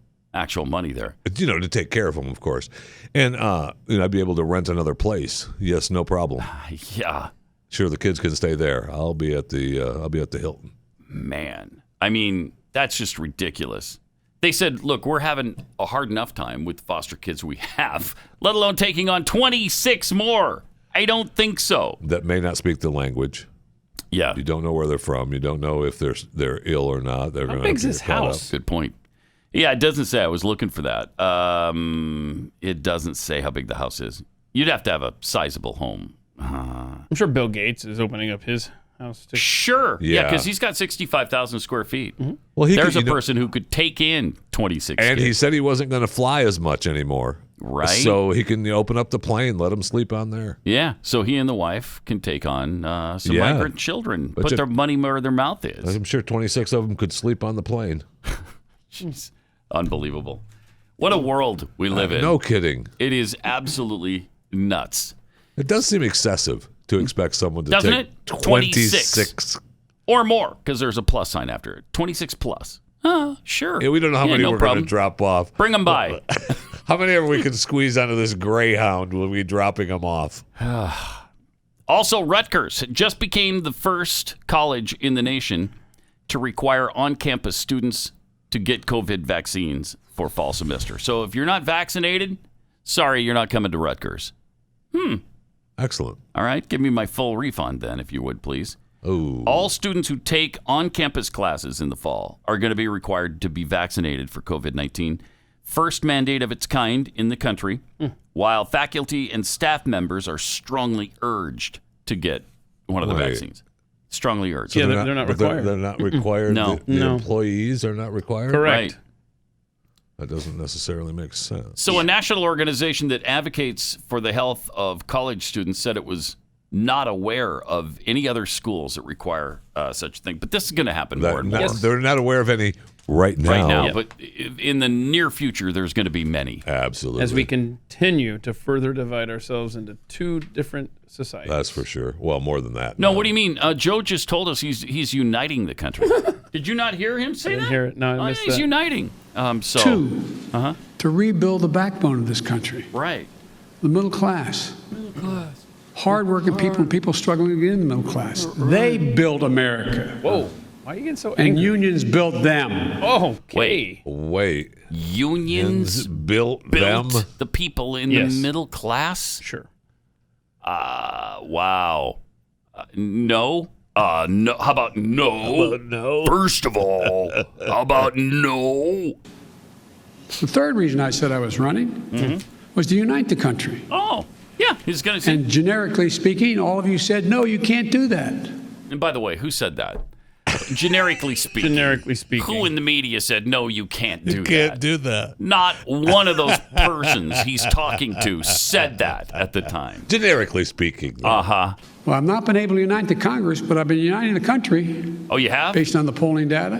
money there. To take care of them, of course. And, I'd be able to rent another place. Yes, no problem. Yeah. Sure, the kids can stay there. I'll be at the Hilton. Man, I mean, that's just ridiculous. They said, look, we're having a hard enough time with the foster kids we have, let alone taking on 26 more. I don't think so. That may not speak the language. Yeah. You don't know where they're from. You don't know if they're ill or not. How big's this house? Good point. Yeah, it doesn't say. I was looking for that. It doesn't say how big the house is. You'd have to have a sizable home. I'm sure Bill Gates is opening up his house too. Sure. Yeah, because he's got 65,000 square feet. Mm-hmm. Well, there's a person who could take in 26 And kids. he said he wasn't going to fly as much anymore. Right. So he can open up the plane, let them sleep on there. Yeah. So he and the wife can take on some migrant children, put their money where their mouth is. I'm sure 26 of them could sleep on the plane. Jeez. Unbelievable. What a world we live in. No kidding. It is absolutely nuts. It does seem excessive to expect someone to Doesn't take it? 26 or more, because there's a plus sign after it. 26 plus. Sure. Yeah, we don't know how many we're going to drop off. Bring them by. How many ever we can squeeze onto this Greyhound will we dropping them off? Also, Rutgers just became the first college in the nation to require on-campus students to get COVID vaccines for fall semester. So if you're not vaccinated, sorry, you're not coming to Rutgers. Excellent. All right. Give me my full refund then, if you would, please. Oh. All students who take on-campus classes in the fall are going to be required to be vaccinated for COVID-19. First mandate of its kind in the country, while faculty and staff members are strongly urged to get one of the vaccines. Strongly urged. So they're not required. They're not required. No. The employees are not required? Correct. Right. That doesn't necessarily make sense. So a national organization that advocates for the health of college students said it was not aware of any other schools that require such a thing. But this is going to happen more and more. They're not aware of any right now. Right now, but in the near future, there's going to be many. Absolutely. As we continue to further divide ourselves into 2 different societies. That's for sure. Well, more than that. No, what do you mean? Joe just told us he's uniting the country. Did you not hear him say that? I didn't hear it. No, I missed he's that. uniting. 2, to rebuild the backbone of this country. Right. The middle class. Hardworking people struggling to get in the middle class. They build America. Whoa. Why are you getting so angry? And unions built them. Oh, okay. Wait. Unions built them? The people in the middle class? Sure. Wow. No. No. How about no? How about no? First of all, how about no? The third reason I said I was running was to unite the country. Oh, yeah. He's going to say. And generically speaking, all of you said, no, you can't do that. And by the way, who said that? Generically speaking. Generically speaking. Who in the media said, no, you can't do that? You can't do that. Not one of those persons he's talking to said that at the time. Generically speaking. Uh-huh. Well, I've not been able to unite the Congress, but I've been uniting the country. Oh, you have? Based on the polling data.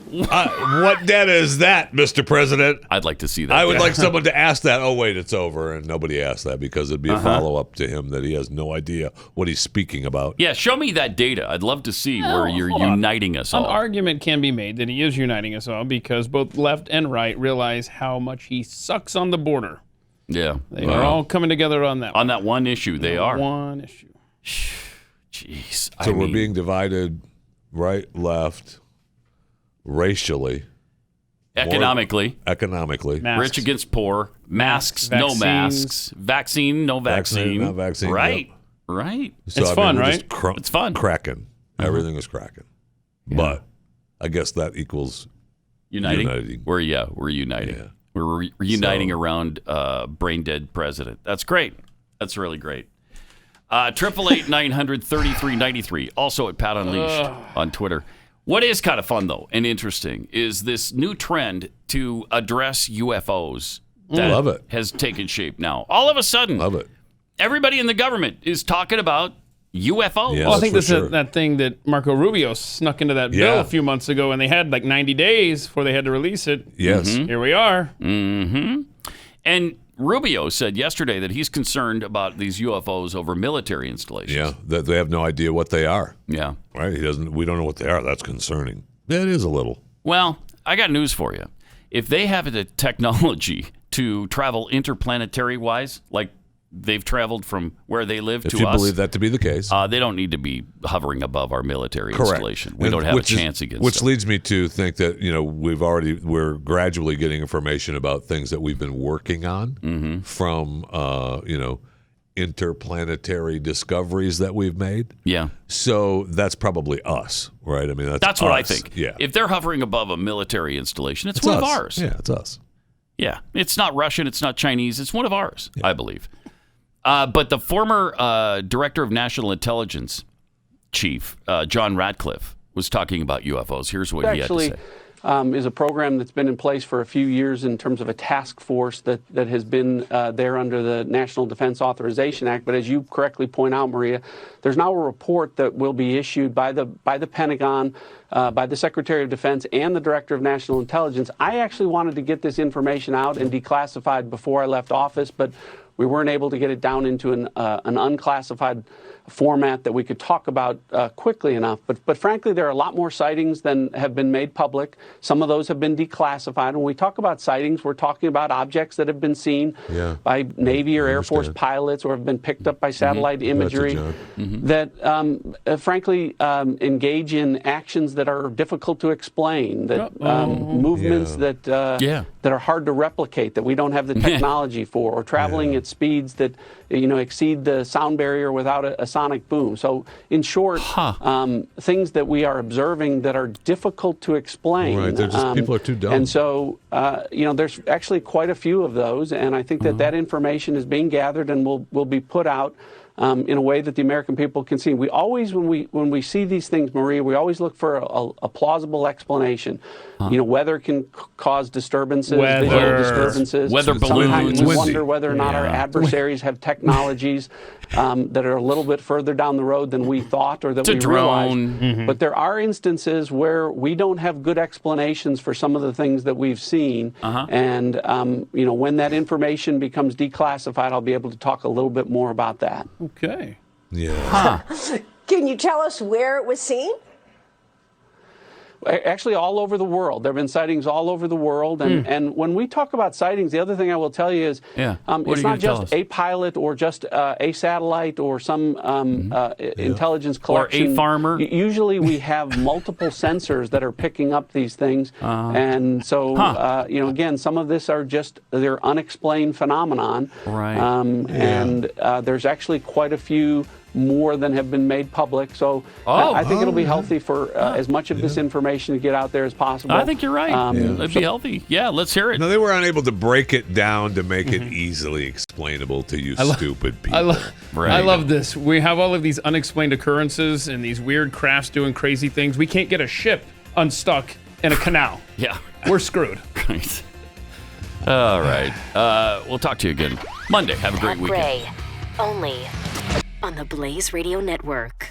What data is that, Mr. President? I'd like to see that. I would like someone to ask that. Oh, wait, it's over. And nobody asked that because it'd be a follow-up to him that he has no idea what he's speaking about. Yeah, show me that data. I'd love to see where you're uniting us all. An argument can be made that he is uniting us all because both left and right realize how much he sucks on the border. Yeah. They are all coming together on that one. On that one issue, they are. One issue. Jeez. So we're being divided right, left, racially. Economically. Masks. Rich against poor. Masks, no masks. Vaccine, no vaccine. Not vaccine. Right. Yep. Right. So, it's fun, right? It's fun. Cracking. Everything is cracking. Yeah. But I guess that equals uniting. We're uniting. Yeah. We're uniting around brain dead president. That's great. That's really great. 888-900-3393. Also at Pat Unleashed on Twitter. What is kind of fun, though, and interesting is this new trend to address UFOs that Love it. has taken shape now. All of a sudden, Love it. Everybody in the government is talking about UFOs. Yeah, well, I think this is that thing that Marco Rubio snuck into that bill a few months ago, and they had like 90 days before they had to release it. Yes. Here we are. Mm-hmm. And Rubio said yesterday that he's concerned about these UFOs over military installations. Yeah, that they have no idea what they are. Yeah. Right? We don't know what they are. That's concerning. It is a little. Well, I got news for you. If they have the technology to travel interplanetary-wise, like they've traveled from where they live to us. If you believe that to be the case. They don't need to be hovering above our military installation. We don't have a chance against Which them. leads me to think that, we're gradually getting information about things that we've been working on from, interplanetary discoveries that we've made. Yeah. So that's probably us, right? I mean, that's what I us. think. Yeah. If they're hovering above a military installation, it's one us. of ours. Yeah, it's us. Yeah. It's not Russian. It's not Chinese. It's one of ours, I believe. But the former director of national intelligence chief, John Ratcliffe, was talking about UFOs. Here's what he had to say. Is a program that's been in place for a few years in terms of a task force that has been there under the National Defense Authorization Act. But as you correctly point out, Maria, there's now a report that will be issued by the Pentagon, by the Secretary of Defense and the Director of National Intelligence. I actually wanted to get this information out and declassified before I left office, but we weren't able to get it down into an unclassified format that we could talk about quickly enough. But frankly, there are a lot more sightings than have been made public. Some of those have been declassified. When we talk about sightings, we're talking about objects that have been seen by Navy or Air Force pilots or have been picked up by satellite imagery that, frankly, engage in actions that are difficult to explain, that movements that are hard to replicate, that we don't have the technology for, or traveling at speeds that exceed the sound barrier without a sonic boom. So, in short, things that we are observing that are difficult to explain. Right, they're just people are too dumb. And so, there's actually quite a few of those, and I think that information is being gathered and will be put out in a way that the American people can see. We always, when we see these things, Maria, we always look for a plausible explanation. Weather can cause disturbances, visual disturbances. Weather balloons. Sometimes we wonder whether or not our adversaries have technologies that are a little bit further down the road than we thought or that we realized. But there are instances where we don't have good explanations for some of the things that we've seen. And, when that information becomes declassified, I'll be able to talk a little bit more about that. Okay. Yeah. Can you tell us where it was seen? Actually, all over the world. There have been sightings all over the world. And when we talk about sightings, the other thing I will tell you is it's not just a pilot or just a satellite or some intelligence collection. Or a farmer. Usually we have multiple sensors that are picking up these things. And so, again, some of this are just they're unexplained phenomenon. Right. And there's actually quite a few more than have been made public. So I think it'll be healthy for as much of this information to get out there as possible. I think you're right. It'd be healthy. Yeah, let's hear it. No, they were unable to break it down to make it easily explainable to you stupid people. I love this. We have all of these unexplained occurrences and these weird crafts doing crazy things. We can't get a ship unstuck in a canal. We're screwed. Right. All right. We'll talk to you again Monday. Have a great weekend. Gray, only on the Blaze Radio Network.